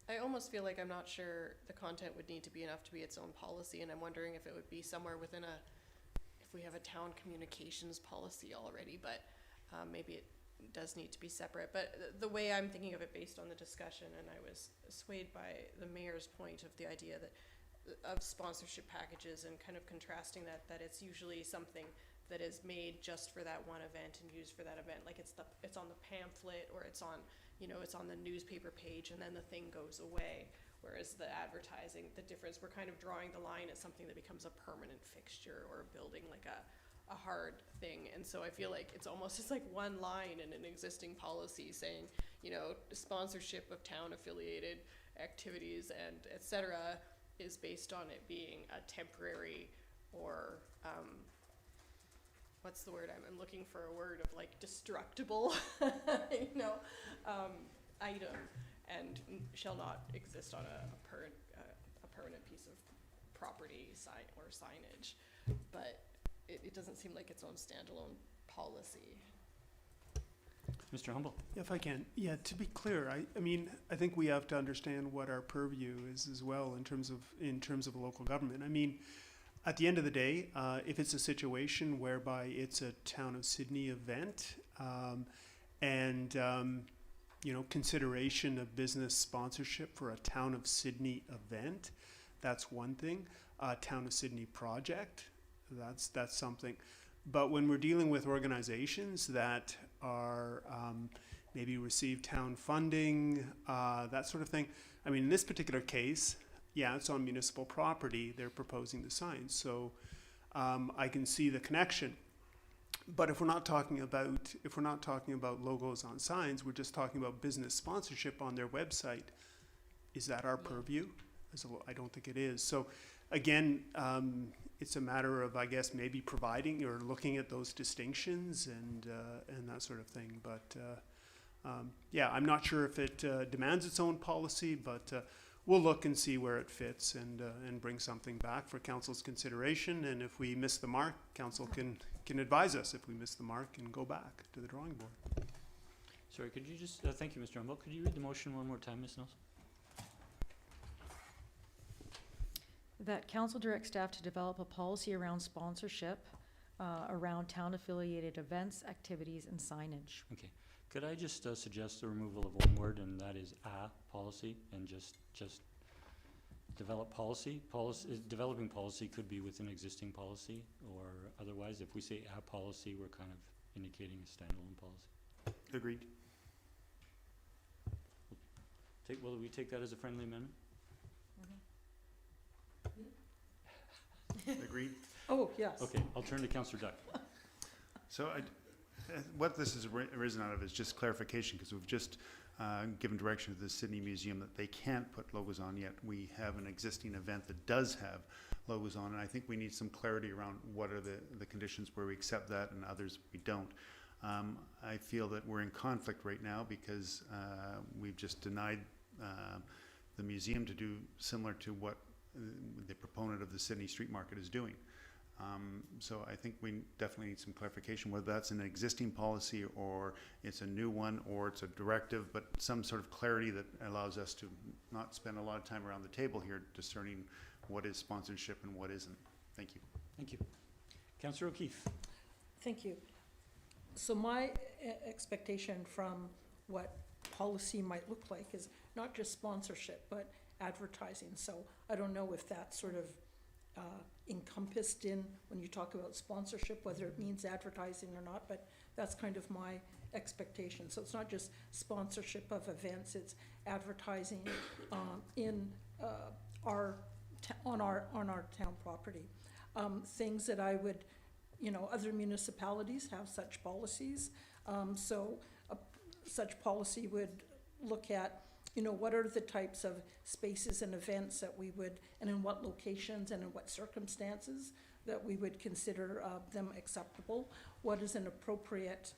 I almost feel like I'm not sure the content would need to be enough to be its own policy, and I'm wondering if it would be somewhere within if we have a town communications policy already, but maybe it does need to be separate. But the way I'm thinking of it based on the discussion, and I was swayed by the mayor's point of the idea that of sponsorship packages and kind of contrasting that it's usually something that is made just for that one event and used for that event. Like it's on the pamphlet, or it's on the newspaper page, and then the thing goes away. Whereas the advertising, the difference, we're kind of drawing the line at something that becomes a permanent fixture or a building, like a hard thing. And so I feel like it's almost just like one line in an existing policy saying, sponsorship of town affiliated activities and et cetera is based on it being a temporary or what's the word? I'm looking for a word of like destructible, item, and shall not exist on a permanent piece of property sign or signage. But it doesn't seem like its own standalone policy. Mr. Humble. If I can, yeah, to be clear, I think we have to understand what our purview is as well in terms of local government. I mean, at the end of the day, if it's a situation whereby it's a Town of Sidney event, and consideration of business sponsorship for a Town of Sidney event, that's one thing. Town of Sidney project, that's something. But when we're dealing with organizations that are maybe receive town funding, that sort of thing. I mean, in this particular case, yeah, it's on municipal property. They're proposing the signs, so I can see the connection. But if we're not talking about logos on signs, we're just talking about business sponsorship on their website. Is that our purview? I don't think it is. So, again, it's a matter of, I guess, maybe providing or looking at those distinctions and that sort of thing. But yeah, I'm not sure if it demands its own policy, but we'll look and see where it fits and bring something back for council's consideration. And if we miss the mark, council can advise us if we miss the mark and go back to the drawing board. Sorry, could you just, thank you, Mr. Humboldt. Could you read the motion one more time, Ms. Nelson? That council direct staff to develop a policy around sponsorship, around town-affiliated events, activities, and signage. Okay. Could I just suggest the removal of one word, and that is a policy, and just develop policy? Developing policy could be within existing policy, or otherwise, if we say a policy, we're kind of indicating a standalone policy. Agreed. Will we take that as a friendly amendment? Agreed. Oh, yes. Okay, I'll turn to Councillor Duck. So what this has arisen out of is just clarification, because we've just given direction to the Sidney Museum that they can't put logos on yet. We have an existing event that does have logos on, and I think we need some clarity around what are the conditions where we accept that and others we don't. I feel that we're in conflict right now because we've just denied the museum to do similar to what the proponent of the Sidney Street Market is doing. So I think we definitely need some clarification, whether that's an existing policy or it's a new one or it's a directive, but some sort of clarity that allows us to not spend a lot of time around the table here discerning what is sponsorship and what isn't. Thank you. Thank you. Councillor O'Keefe. Thank you. So my expectation from what policy might look like is not just sponsorship, but advertising. So I don't know if that's sort of encompassed in when you talk about sponsorship, whether it means advertising or not, but that's kind of my expectation. So it's not just sponsorship of events, it's advertising in on our town property. Things that I would, other municipalities have such policies. So such policy would look at, what are the types of spaces and events that we would, and in what locations and in what circumstances that we would consider them acceptable? What is an appropriate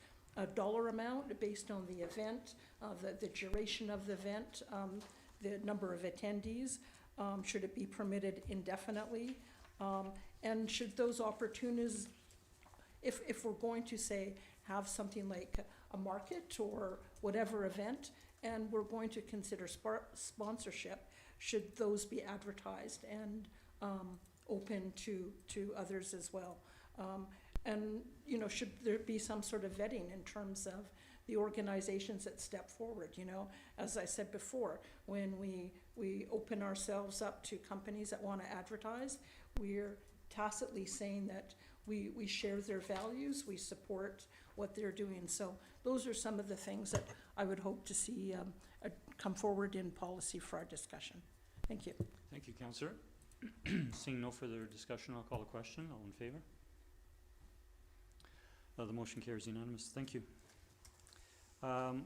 dollar amount based on the event, the duration of the event, the number of attendees? Should it be permitted indefinitely? And should those opportunities, if we're going to say have something like a market or whatever event, and we're going to consider sponsorship, should those be advertised and open to others as well? And should there be some sort of vetting in terms of the organizations that step forward? As I said before, when we open ourselves up to companies that want to advertise, we're tacitly saying that we share their values, we support what they're doing. So those are some of the things that I would hope to see come forward in policy for our discussion. Thank you. Thank you, Councillor. Seeing no further discussion, I'll call a question. All in favor? The motion carries unanimous. Thank you.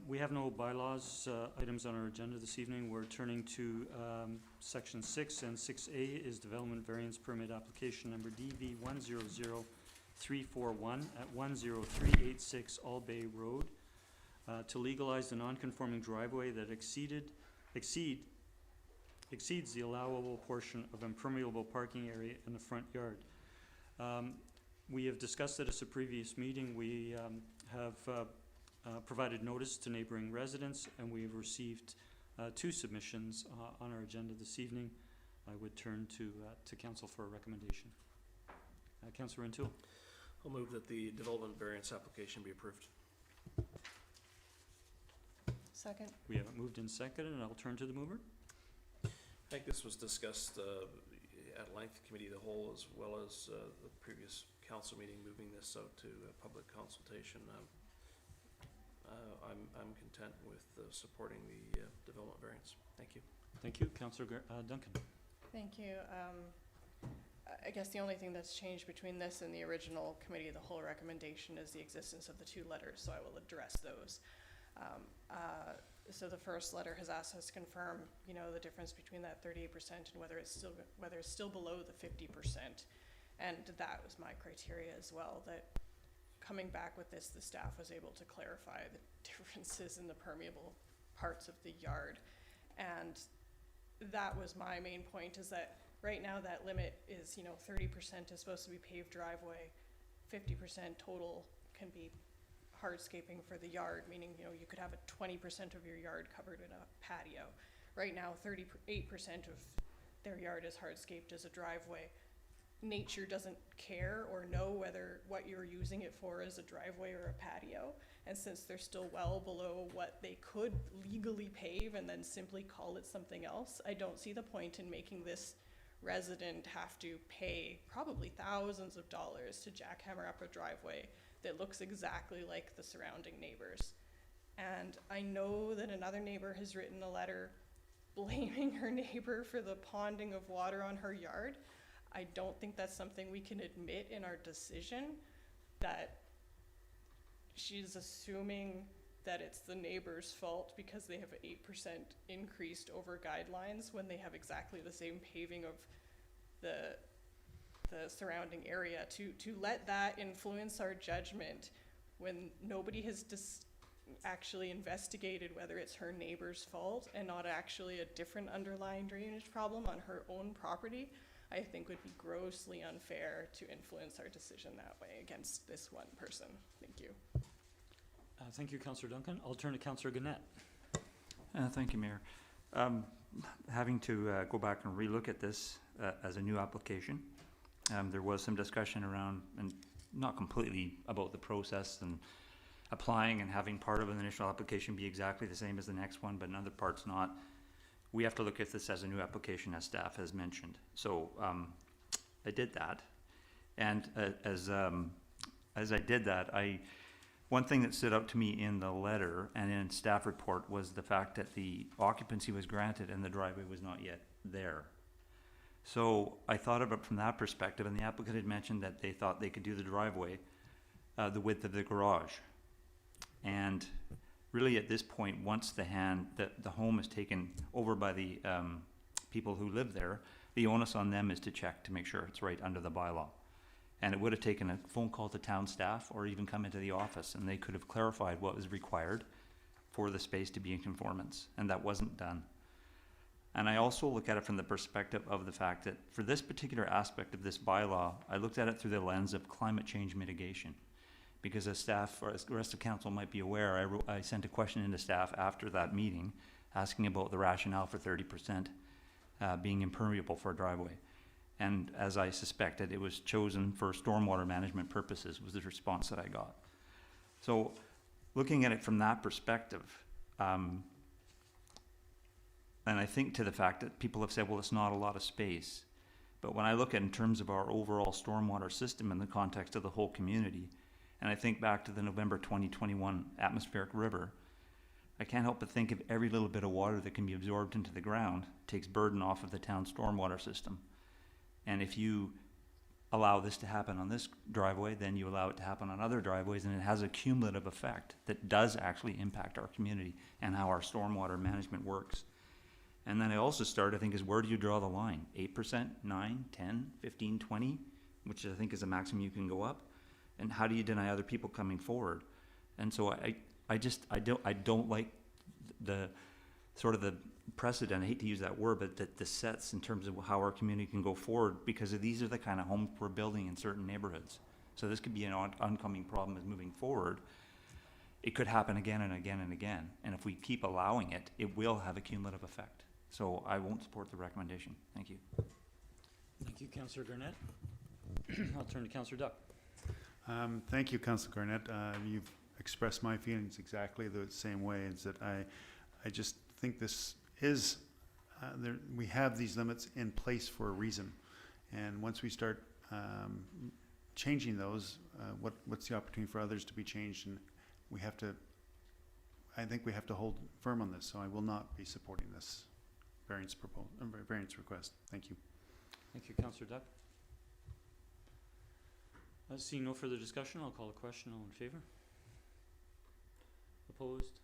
We have no bylaws items on our agenda this evening. We're turning to Section 6, and 6A is Development Variance Permit Application Number DV 100341 at 10386 Allbay Road to legalize the non-conforming driveway that exceeds the allowable portion of impermeable parking area in the front yard. We have discussed it at a previous meeting. We have provided notice to neighboring residents, and we have received 2 submissions on our agenda this evening. I would turn to council for a recommendation. Councillor Rintoul. I'll move that the development variance application be approved. Second. We have it moved and seconded, and I'll turn to the mover. I think this was discussed at length, committee of the whole, as well as the previous council meeting, moving this out to public consultation. I'm content with supporting the development variance. Thank you. Thank you. Councillor Duncan. Thank you. I guess the only thing that's changed between this and the original committee of the whole recommendation is the existence of the 2 letters, so I will address those. So the first letter has asked us to confirm, the difference between that 38% and whether it's still below the 50%, and that was my criteria as well. That coming back with this, the staff was able to clarify the differences in the permeable parts of the yard, and that was my main point. Is that right now that limit is 30% is supposed to be paved driveway, 50% total can be hardscaping for the yard, meaning, you know, you could have a 20% of your yard covered in a patio. Right now, 38% of their yard is hardscaped as a driveway. Nature doesn't care or know whether what you're using it for is a driveway or a patio. And since they're still well below what they could legally pave and then simply call it something else, I don't see the point in making this resident have to pay probably thousands of dollars to jackhammer up a driveway that looks exactly like the surrounding neighbors. And I know that another neighbor has written a letter blaming her neighbor for the ponding of water on her yard. I don't think that's something we can admit in our decision, that she's assuming that it's the neighbor's fault because they have 8% increased over guidelines when they have exactly the same paving of the surrounding area. To let that influence our judgment when nobody has actually investigated whether it's her neighbor's fault and not actually a different underlying drainage problem on her own property, I think would be grossly unfair to influence our decision that way against this one person. Thank you. Thank you, Councillor Duncan. I'll turn to Councillor Gannett. Thank you, Mayor. Having to go back and relook at this as a new application, there was some discussion around, and not completely about the process and applying and having part of an initial application be exactly the same as the next one, but in other parts not. We have to look at this as a new application, as staff has mentioned. So I did that, and as I did that, one thing that stood out to me in the letter and in staff report was the fact that the occupancy was granted and the driveway was not yet there. So I thought of it from that perspective, and the applicant had mentioned that they thought they could do the driveway the width of the garage. And really at this point, once the home is taken over by the people who live there, the onus on them is to check to make sure it's right under the bylaw. And it would have taken a phone call to town staff or even come into the office, and they could have clarified what was required for the space to be in conformance, and that wasn't done. And I also look at it from the perspective of the fact that for this particular aspect of this bylaw, I looked at it through the lens of climate change mitigation. Because as staff, or as the rest of council might be aware, I sent a question into staff after that meeting asking about the rationale for 30% being impermeable for a driveway. And as I suspected, it was chosen for stormwater management purposes, was the response that I got. So looking at it from that perspective, and I think to the fact that people have said, well, it's not a lot of space. But when I look at in terms of our overall stormwater system in the context of the whole community, and I think back to the November 2021 atmospheric river, I can't help but think of every little bit of water that can be absorbed into the ground takes burden off of the town's stormwater system. And if you allow this to happen on this driveway, then you allow it to happen on other driveways, and it has a cumulative effect that does actually impact our community and how our stormwater management works. And then I also start, I think, is where do you draw the line? 8%, 9, 10, 15, 20, which I think is the maximum you can go up. And how do you deny other people coming forward? And so I don't like the sort of the precedent, I hate to use that word, but that the sets in terms of how our community can go forward, because these are the kind of homes we're building in certain neighborhoods. So this could be an oncoming problem as moving forward. It could happen again and again and again. And if we keep allowing it, it will have a cumulative effect. So I won't support the recommendation. Thank you. Thank you, Councillor Garnett. I'll turn to Councillor Duck. Thank you, Councillor Garnett. You've expressed my feelings exactly the same way. Is that I just think this is, we have these limits in place for a reason. And once we start changing those, what's the opportunity for others to be changed? And we have to, I think we have to hold firm on this. So I will not be supporting this variance request. Thank you. Thank you, Councillor Duck. Seeing no further discussion, I'll call a question. All in favor? Opposed?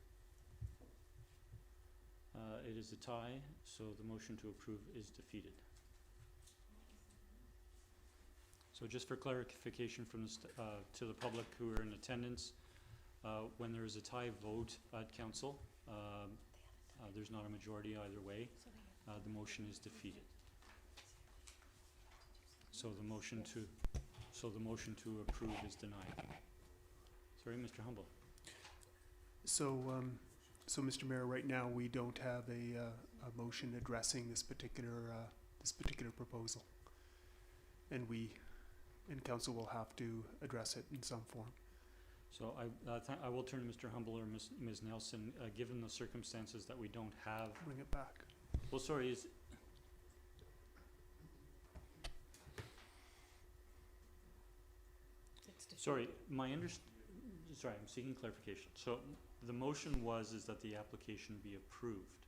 It is a tie, so the motion to approve is defeated. So just for clarification from the to the public who are in attendance, when there is a tie vote at council, there's not a majority either way. The motion is defeated. So the motion to approve is denied. Sorry, Mr. Humble. So, Mr. Mayor, right now, we don't have a motion addressing this particular proposal. And council will have to address it in some form. So I will turn to Mr. Humble or Ms. Nelson, given the circumstances that we don't have. Bring it back. Well, sorry, sorry, sorry, I'm seeking clarification. So the motion is that the application be approved.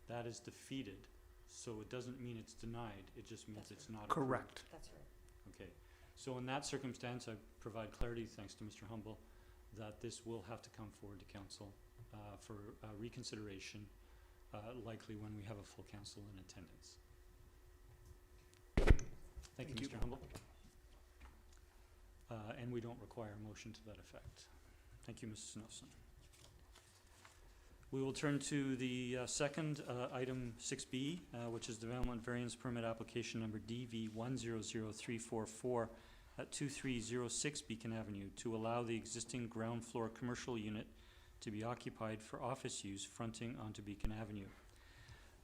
That is defeated, so it doesn't mean it's denied, it just means it's not approved. Correct. That's right. Okay, so in that circumstance, I provide clarity, thanks to Mr. Humble, that this will have to come forward to council for reconsideration, likely when we have a full council in attendance. Thank you, Thank Mr. Humble. And we don't require a motion to that effect. Thank you, Mrs. Nelson. We will turn to the second item 6B, which is Development Variance Permit Application Number DV100344 at 2306 Beacon Avenue to allow the existing ground floor commercial unit to be occupied for office use fronting onto Beacon Avenue.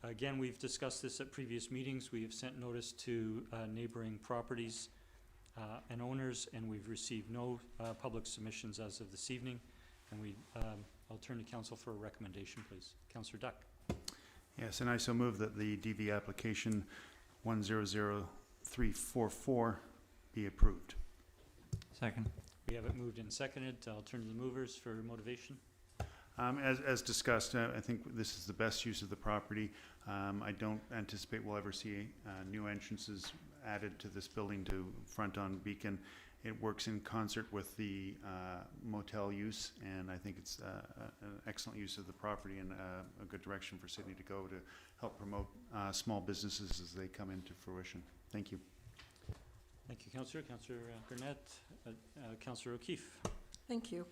Again, we've discussed this at previous meetings. We have sent notice to neighboring properties and owners, and we've received no public submissions as of this evening. And I'll turn to council for a recommendation, please. Councillor Duck. Yes, and I so move that the DV application 100344 be approved. Second. We have it moved and seconded. I'll turn to the movers for motivation. As discussed, I think this is the best use of the property. I don't anticipate we'll ever see new entrances added to this building to front on Beacon. It works in concert with the motel use, and I think it's an excellent use of the property and a good direction for Sidney to go to help promote small businesses as they come into fruition. Thank you. Thank you, Councillor. Councillor Gurnett. Councillor O'Keefe. Thank you.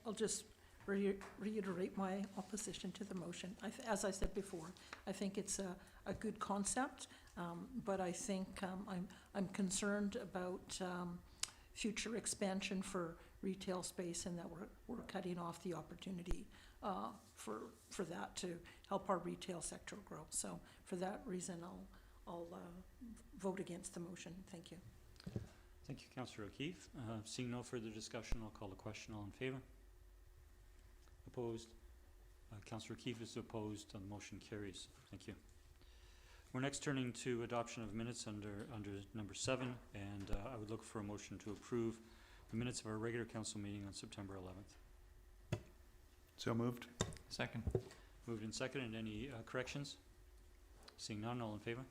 I'll just reiterate my opposition to the motion. As I said before, I think it's a good concept, but I think I'm concerned about future expansion for retail space, and that we're cutting off the opportunity for that to help our retail sector grow. So for that reason, I'll vote against the motion. Thank you. Thank you, Councillor O'Keefe. Seeing no further discussion, I'll call the question. All in favour? Opposed? Councillor O'Keefe is opposed. The motion carries. Thank you. We're next turning to adoption of minutes under number 7, and I would look for a motion to approve the minutes of our regular council meeting on September 11th. So moved. Second. Moved and seconded. Any corrections? Seeing none, all in favour?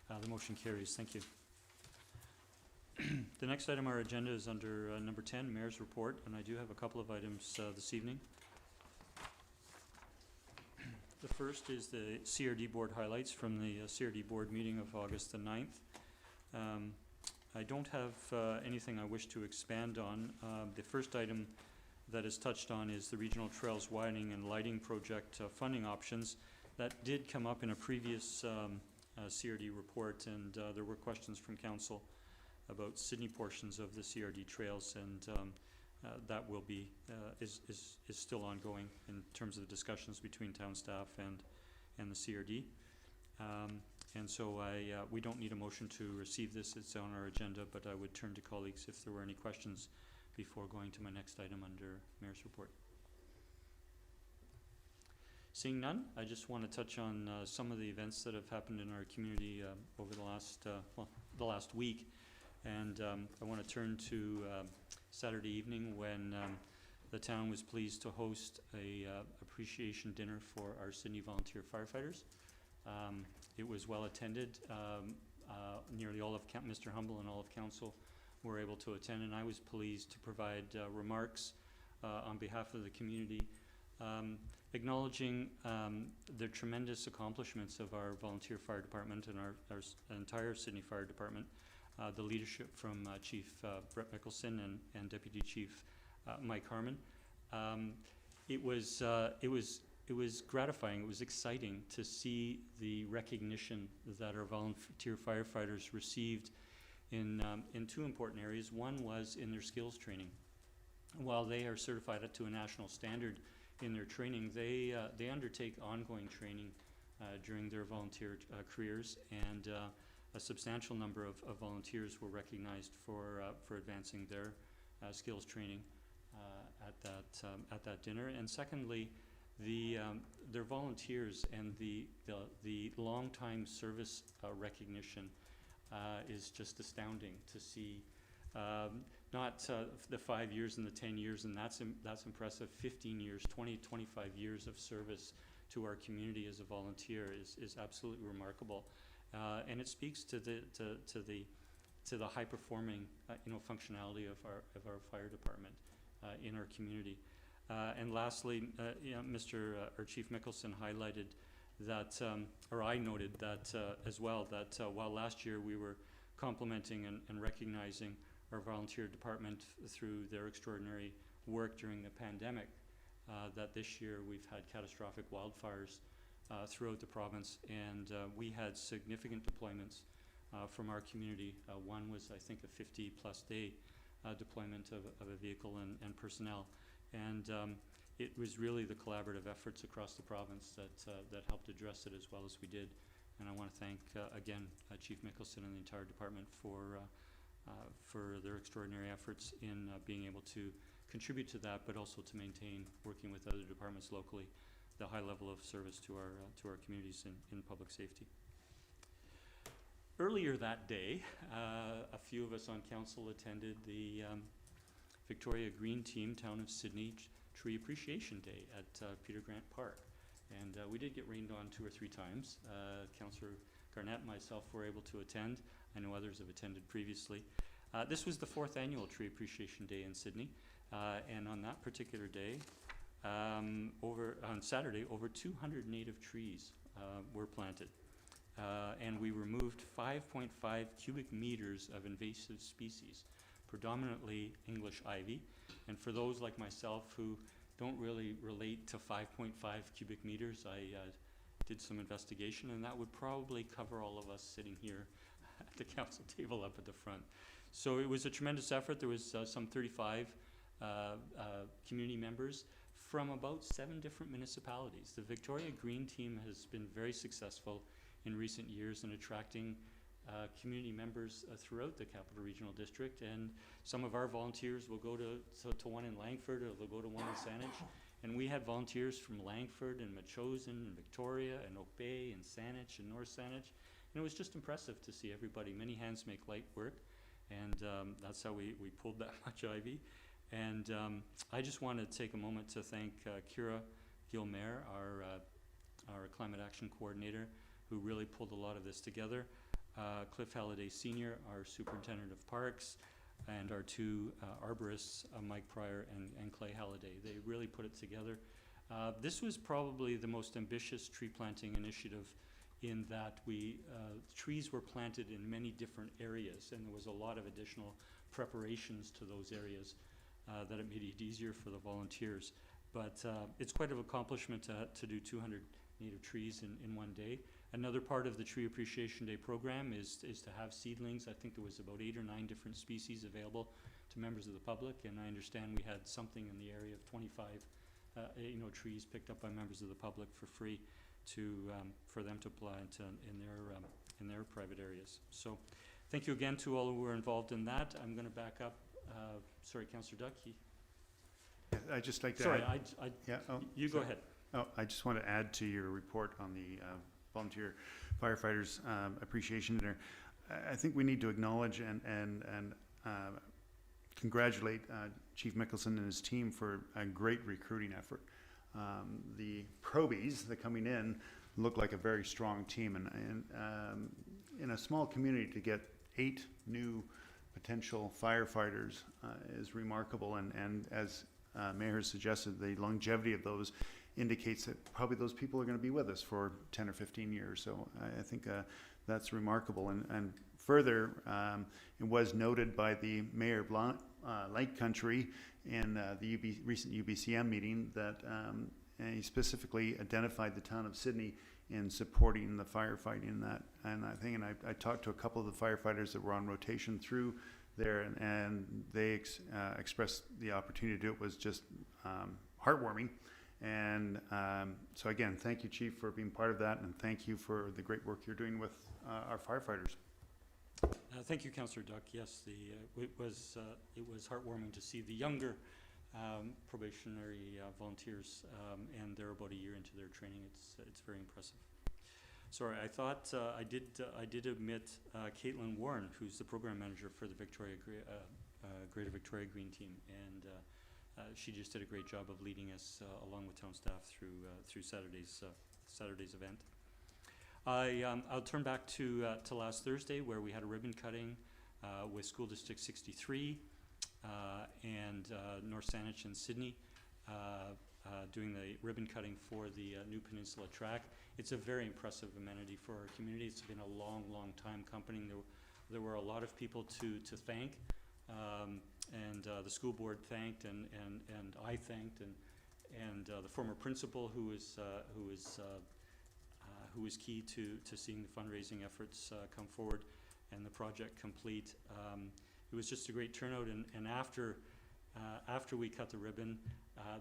The motion carries. Thank you. The next item on our agenda is under number 10, Mayor's Report, and I do have a couple of items this evening. The first is the CRD Board highlights from the CRD Board meeting of August the 9th. I don't have anything I wish to expand on. The first item that is touched on is the Regional Trails Widening and Lighting Project funding options. That did come up in a previous CRD report, and there were questions from Council about Sidney portions of the CRD trails, and that will be is still ongoing in terms of the discussions between town staff and the CRD. And so we don't need a motion to receive this. It's on our agenda, but I would turn to colleagues if there were any questions before going to my next item under Mayor's Report. Seeing none, I just want to touch on some of the events that have happened in our community over the last week. And I want to turn to Saturday evening when the town was pleased to host a appreciation dinner for our Sidney volunteer firefighters. It was well attended. Nearly all of Mr. Humble and all of council were able to attend, and I was pleased to provide remarks on behalf of the community, acknowledging the tremendous accomplishments of our volunteer fire department and our entire Sidney Fire Department. The leadership from Chief Brett Mickelson and Deputy Chief Mike Harmon. It was gratifying. It was exciting to see the recognition that our volunteer firefighters received in two important areas. One was in their skills training. while they are certified up to a national standard in their training, they undertake ongoing training during their volunteer careers, and a substantial number of volunteers were recognized for advancing their skills training at that dinner. And secondly, their volunteers and the long time service recognition is just astounding to see. Not the 5 years and the 10 years, and that's impressive. 15 years, 20, 25 years of service to our community as a volunteer is absolutely remarkable, and it speaks to the high performing functionality of our fire department in our community. And lastly, our Chief Mickelson highlighted that, or I noted that as well, that while last year we were complimenting and recognizing our volunteer department through their extraordinary work during the pandemic, that this year we've had catastrophic wildfires throughout the province, and we had significant deployments from our community. One was, I think, a 50-plus day deployment of a vehicle and personnel, and it was really the collaborative efforts across the province that helped address it as well as we did. And I want to thank again Chief Mickelson and the entire department for their extraordinary efforts in being able to contribute to that, but also to maintain, working with other departments locally, the high level of service to our communities in public safety. Earlier that day, a few of us on council attended the Victoria Green Team Town of Sidney Tree Appreciation Day at Peter Grant Park. And we did get rained on 2 or 3 times. Councillor Garnett and myself were able to attend. I know others have attended previously. This was the 4th annual Tree Appreciation Day in Sidney. And on that particular day, on Saturday, over 200 native trees were planted. And we removed 5.5 cubic meters of invasive species, predominantly English ivy. And for those like myself who don't really relate to 5.5 cubic meters, I did some investigation, and that would probably cover all of us sitting here at the council table up at the front. So it was a tremendous effort. There was some 35 community members from about 7 different municipalities. The Victoria Green Team has been very successful in recent years in attracting community members throughout the Capital Regional District, and some of our volunteers will go to one in Langford, or they'll go to one in Saanich, and we had volunteers from Langford and Metchosin and Victoria and Oak Bay and Saanich and North Saanich, and it was just impressive to see everybody. Many hands make light work, and that's how we pulled that much ivy. And I just want to take a moment to thank Kira Gilmer, our Climate Action Coordinator, who really pulled a lot of this together. Cliff Halliday Sr., our Superintendent of Parks, and our 2 arborists, Mike Pryor and Clay Halliday. They really put it together. This was probably the most ambitious tree planting initiative in that trees were planted in many different areas, and there was a lot of additional preparations to those areas that it made it easier for the volunteers. But it's quite an accomplishment to do 200 native trees in one day. Another part of the Tree Appreciation Day program is to have seedlings. I think there was about 8 or 9 different species available to members of the public, and I understand we had something in the area of 25 trees picked up by members of the public for free for them to plant in their private areas. So thank you again to all who were involved in that. I'm going to back up. Sorry, Councillor Duck. I'd just like to sorry, add. You go ahead. Oh, I just want to add to your report on the volunteer firefighters appreciation dinner. I think we need to acknowledge and congratulate Chief Mickelson and his team for a great recruiting effort. The probies that coming in look like a very strong team, and in a small community to get 8 new potential firefighters is remarkable, and as Mayor has suggested, the longevity of those indicates that probably those people are going to be with us for 10 or 15 years. So I think that's remarkable. And further, it was noted by the Mayor of Light Country in the recent UBCM meeting that he specifically identified the town of Sidney in supporting the firefighting in that. And I talked to a couple of the firefighters that were on rotation through there, and they expressed the opportunity to do it was just heartwarming. And so again, thank you, Chief, for being part of that, and thank you for the great work you're doing with our firefighters. Thank you, Councillor Duck. Yes, it was heartwarming to see the younger probationary volunteers, and they're about a year into their training. It's very impressive. Sorry, I thought I did omit Caitlin Warren, who's the program manager for the Greater Victoria Green Team, and she just did a great job of leading us along with town staff through Saturday's event. I'll turn back to last Thursday, where we had a ribbon cutting with School District 63 and North Saanich and Sidney doing the ribbon cutting for the new Peninsula track. It's a very impressive amenity for our community. It's been a long, long time coming. There were a lot of people to thank, and the school board thanked, and I thanked, and the former principal who was key to seeing the fundraising efforts come forward and the project complete. It was just a great turnout, and after we cut the ribbon,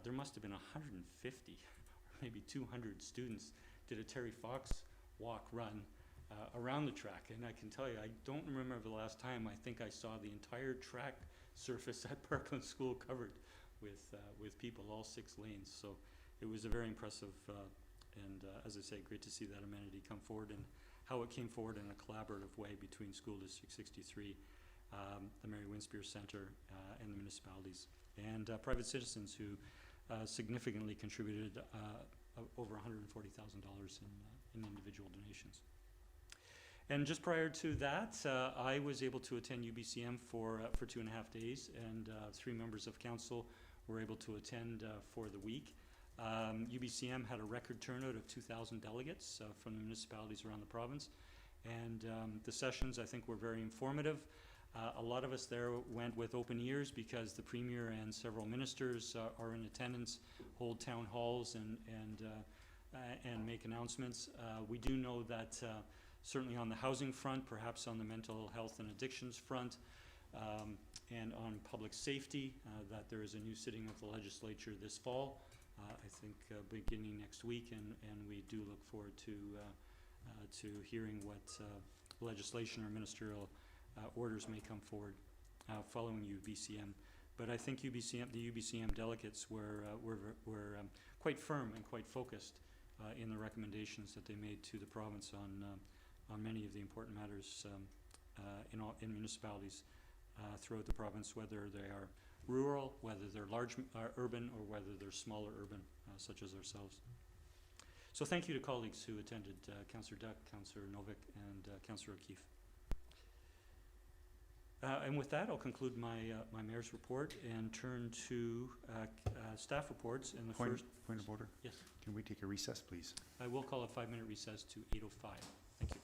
there must have been 150 or maybe 200 students did a Terry Fox run around the track. And I can tell you, I don't remember the last time I think I saw the entire track surface at Parkland School covered with people, all 6 lanes. So it was a very impressive and as I say, great to see that amenity come forward, and how it came forward in a collaborative way between School District 63, the Mary Winspear Centre, and the municipalities, and private citizens who significantly contributed over $140,000 in individual donations. And just prior to that, I was able to attend UBCM for 2.5 days, and 3 members of council were able to attend for the week. UBCM had a record turnout of 2,000 delegates from the municipalities around the province, and the sessions, I think, were very informative. A lot of us there went with open ears, because the Premier and several ministers are in attendance, hold town halls, and make announcements. We do know that certainly on the housing front, perhaps on the mental health and addictions front, and on public safety, that there is a new sitting of the legislature this fall. I think beginning next week, and we do look forward to hearing what legislation or ministerial orders may come forward following UBCM. But I think the UBCM delegates were quite firm and quite focused in the recommendations that they made to the province on many of the important matters in municipalities throughout the province, whether they are rural, whether they're large urban, or whether they're smaller urban, such as ourselves. So thank you to colleagues who attended, Councillor Duck, Councillor Novick, and Councillor O'Keefe. And with that, I'll conclude my mayor's report and turn to staff reports. And the Point of order. Yes. Can we take a recess, please? I will call a 5-minute recess to 8:05. Thank you.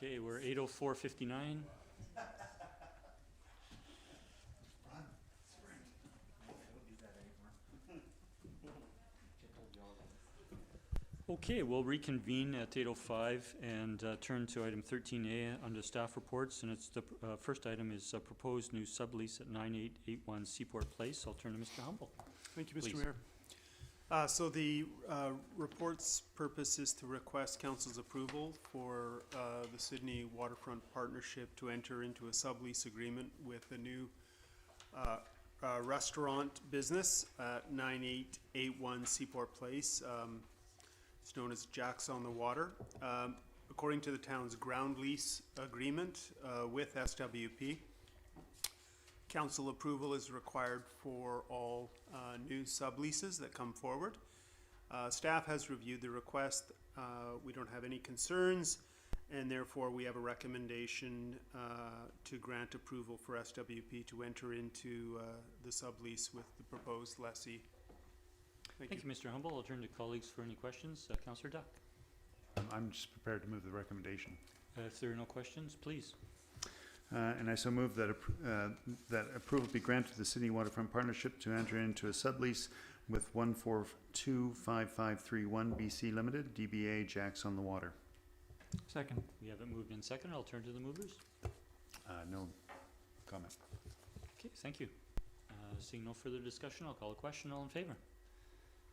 Okay, we're 8:04:59. Okay, we'll reconvene at 8:05 and turn to item 13A under staff reports, and it's the first item is proposed new sublease at 9881 Seaport Place. I'll turn to Mr. Humble. Thank you, Mr. Please. Mayor. So the report's purpose is to request council's approval for the Sidney Waterfront Partnership to enter into a sublease agreement with a new restaurant business at 9881 Seaport Place. It's known as Jack's on the Water. According to the town's ground lease agreement with SWP, council approval is required for all new subleases that come forward. Staff has reviewed the request. We don't have any concerns, and therefore we have a recommendation to grant approval for SWP to enter into the sublease with the proposed lessee. Thank you, Mr. Humble. I'll turn to colleagues for any questions. Councillor Duck. I'm just prepared to move the recommendation. If there are no questions, please. And I so move that that approval be granted to the Sidney Waterfront Partnership to enter into a sublease with 1425531 BC Limited, DBA Jack's on the Water. Second. We have it moved in second. I'll turn to the movers. No comment. Okay, thank you. Seeing no further discussion, I'll call a question. All in favor?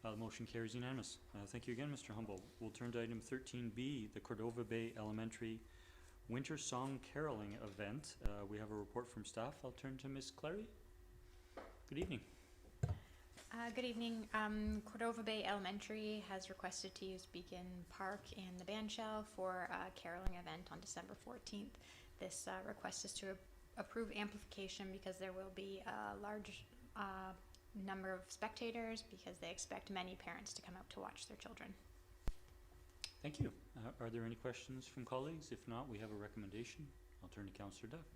The motion carries unanimous. Thank you again, Mr. Humble. We'll turn to item 13B, the Cordova Bay Elementary Winter Song Caroling Event. We have a report from staff. I'll turn to Ms. Clary. Good evening. Good evening. Cordova Bay Elementary has requested to use Beacon Park and the bandshell for a caroling event on December 14th. This request is to approve amplification because there will be a large number of spectators because they expect many parents to come out to watch their children. Thank you. Are there any questions from colleagues? If not, we have a recommendation. I'll turn to Councillor Duck.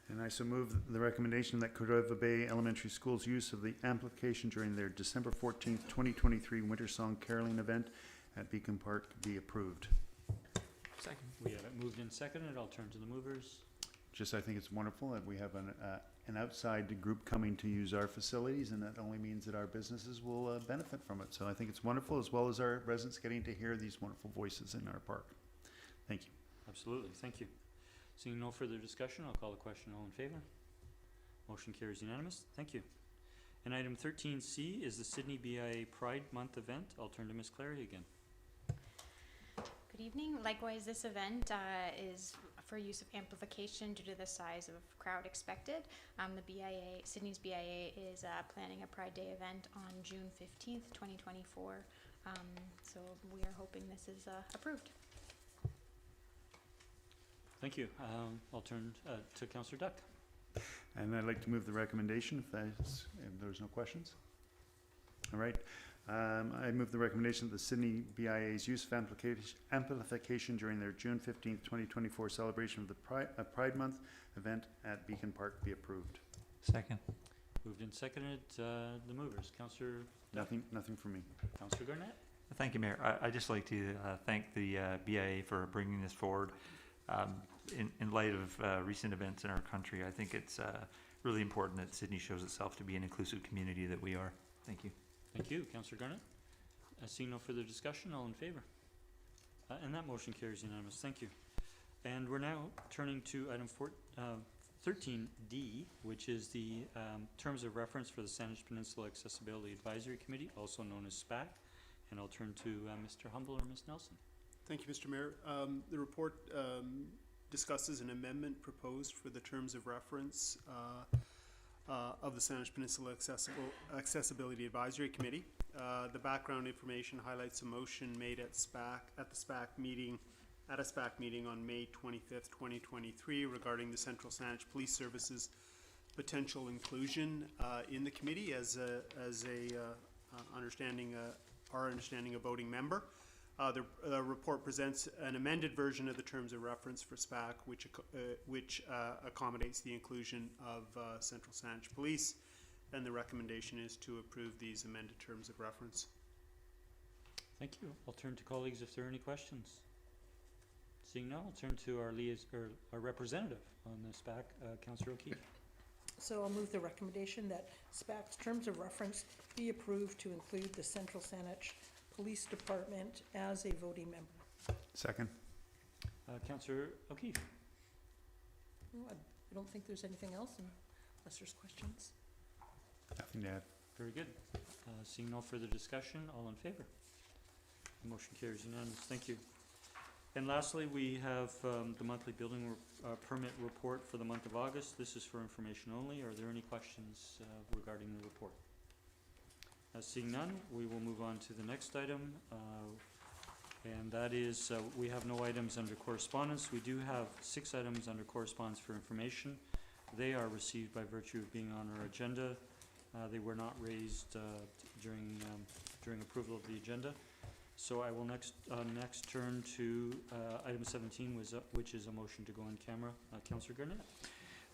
And I so move the recommendation that Cordova Bay Elementary School's use of the amplification during their December 14th, 2023 Winter Song Caroling event at Beacon Park be approved. Second. We have it moved and seconded. I'll turn to the movers. Just, I think it's wonderful that we have an outside group coming to use our facilities, and that only means that our businesses will benefit from it. So I think it's wonderful, as well as our residents getting to hear these wonderful voices in our park. Thank you. Absolutely. Thank you. Seeing no further discussion, I'll call the question. All in favor? Motion carries unanimous. Thank you. And item 13C is the Sidney BIA Pride Month event. I'll turn to Ms. Clary again. Good evening. Likewise, this event is for use of amplification due to the size of crowd expected. Sydney's BIA is planning a Pride Day event on June 15th, 2024. So we are hoping this is approved. Thank you. I'll turn to Councillor Duck. And I'd like to move the recommendation if there's no questions. All right. I move the recommendation that the Sidney BIA's use of amplification during their June 15th, 2024 celebration of the Pride Month event at Beacon Park be approved. Second. Moved and seconded. The movers. Councillor Duck. Nothing from me. Councillor Garnett. Thank you, Mayor. I'd just like to thank the BIA for bringing this forward. In light of recent events in our country, I think it's really important that Sidney shows itself to be an inclusive community that we are. Thank you. Thank you, Councillor Garnett. Seeing no further discussion, all in favor? And that motion carries unanimous. Thank you. And we're now turning to item 13D, which is the terms of reference for the Saanich Peninsula Accessibility Advisory Committee, also known as SPAAC. And I'll turn to Mr. Humble or Ms. Nelson. Thank you, Mr. Mayor. The report discusses an amendment proposed for the terms of reference of the Saanich Peninsula Accessibility Advisory Committee. The background information highlights a motion made at a SPAAC meeting on May 25th, 2023 regarding the Central Saanich Police Services potential inclusion in the committee as our understanding a voting member. The report presents an amended version of the terms of reference for SPAAC, which accommodates the inclusion of Central Saanich Police, and the recommendation is to approve these amended terms of reference. Thank you. I'll turn to colleagues if there are any questions. Seeing none, we'll turn to our representative on the SPAAC, Councillor O'Keefe. So I'll move the recommendation that SPAAC's terms of reference be approved to include the Central Saanich Police Department as a voting member. Second. Councillor O'Keefe. No, I don't think there's anything else unless there's questions. Nothing to add. Very good. Seeing no further discussion, all in favor? The motion carries unanimous. Thank you. And lastly, we have the monthly building permit report for the month of August. This is for information only. Are there any questions regarding the report? Seeing none, we will move on to the next item. And that is, we have no items under correspondence. We do have 6 items under correspondence for information. They are received by virtue of being on our agenda. They were not raised during approval of the agenda. So I will next turn to item 17, which is a motion to go on camera. Councillor Garnett.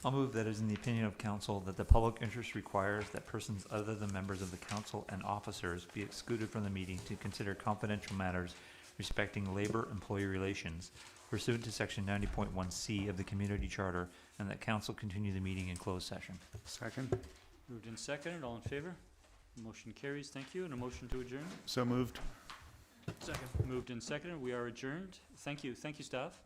I'll move that it is in the opinion of council that the public interest requires that persons other than members of the council and officers be excluded from the meeting to consider confidential matters respecting labor-employee relations pursuant to section 90.1C of the community charter, and that council continue the meeting in closed session. Second. Moved and seconded. All in favor? Motion carries. Thank you. And a motion to adjourn. So moved. Second. Moved and seconded. We are adjourned. Thank you. Thank you, staff.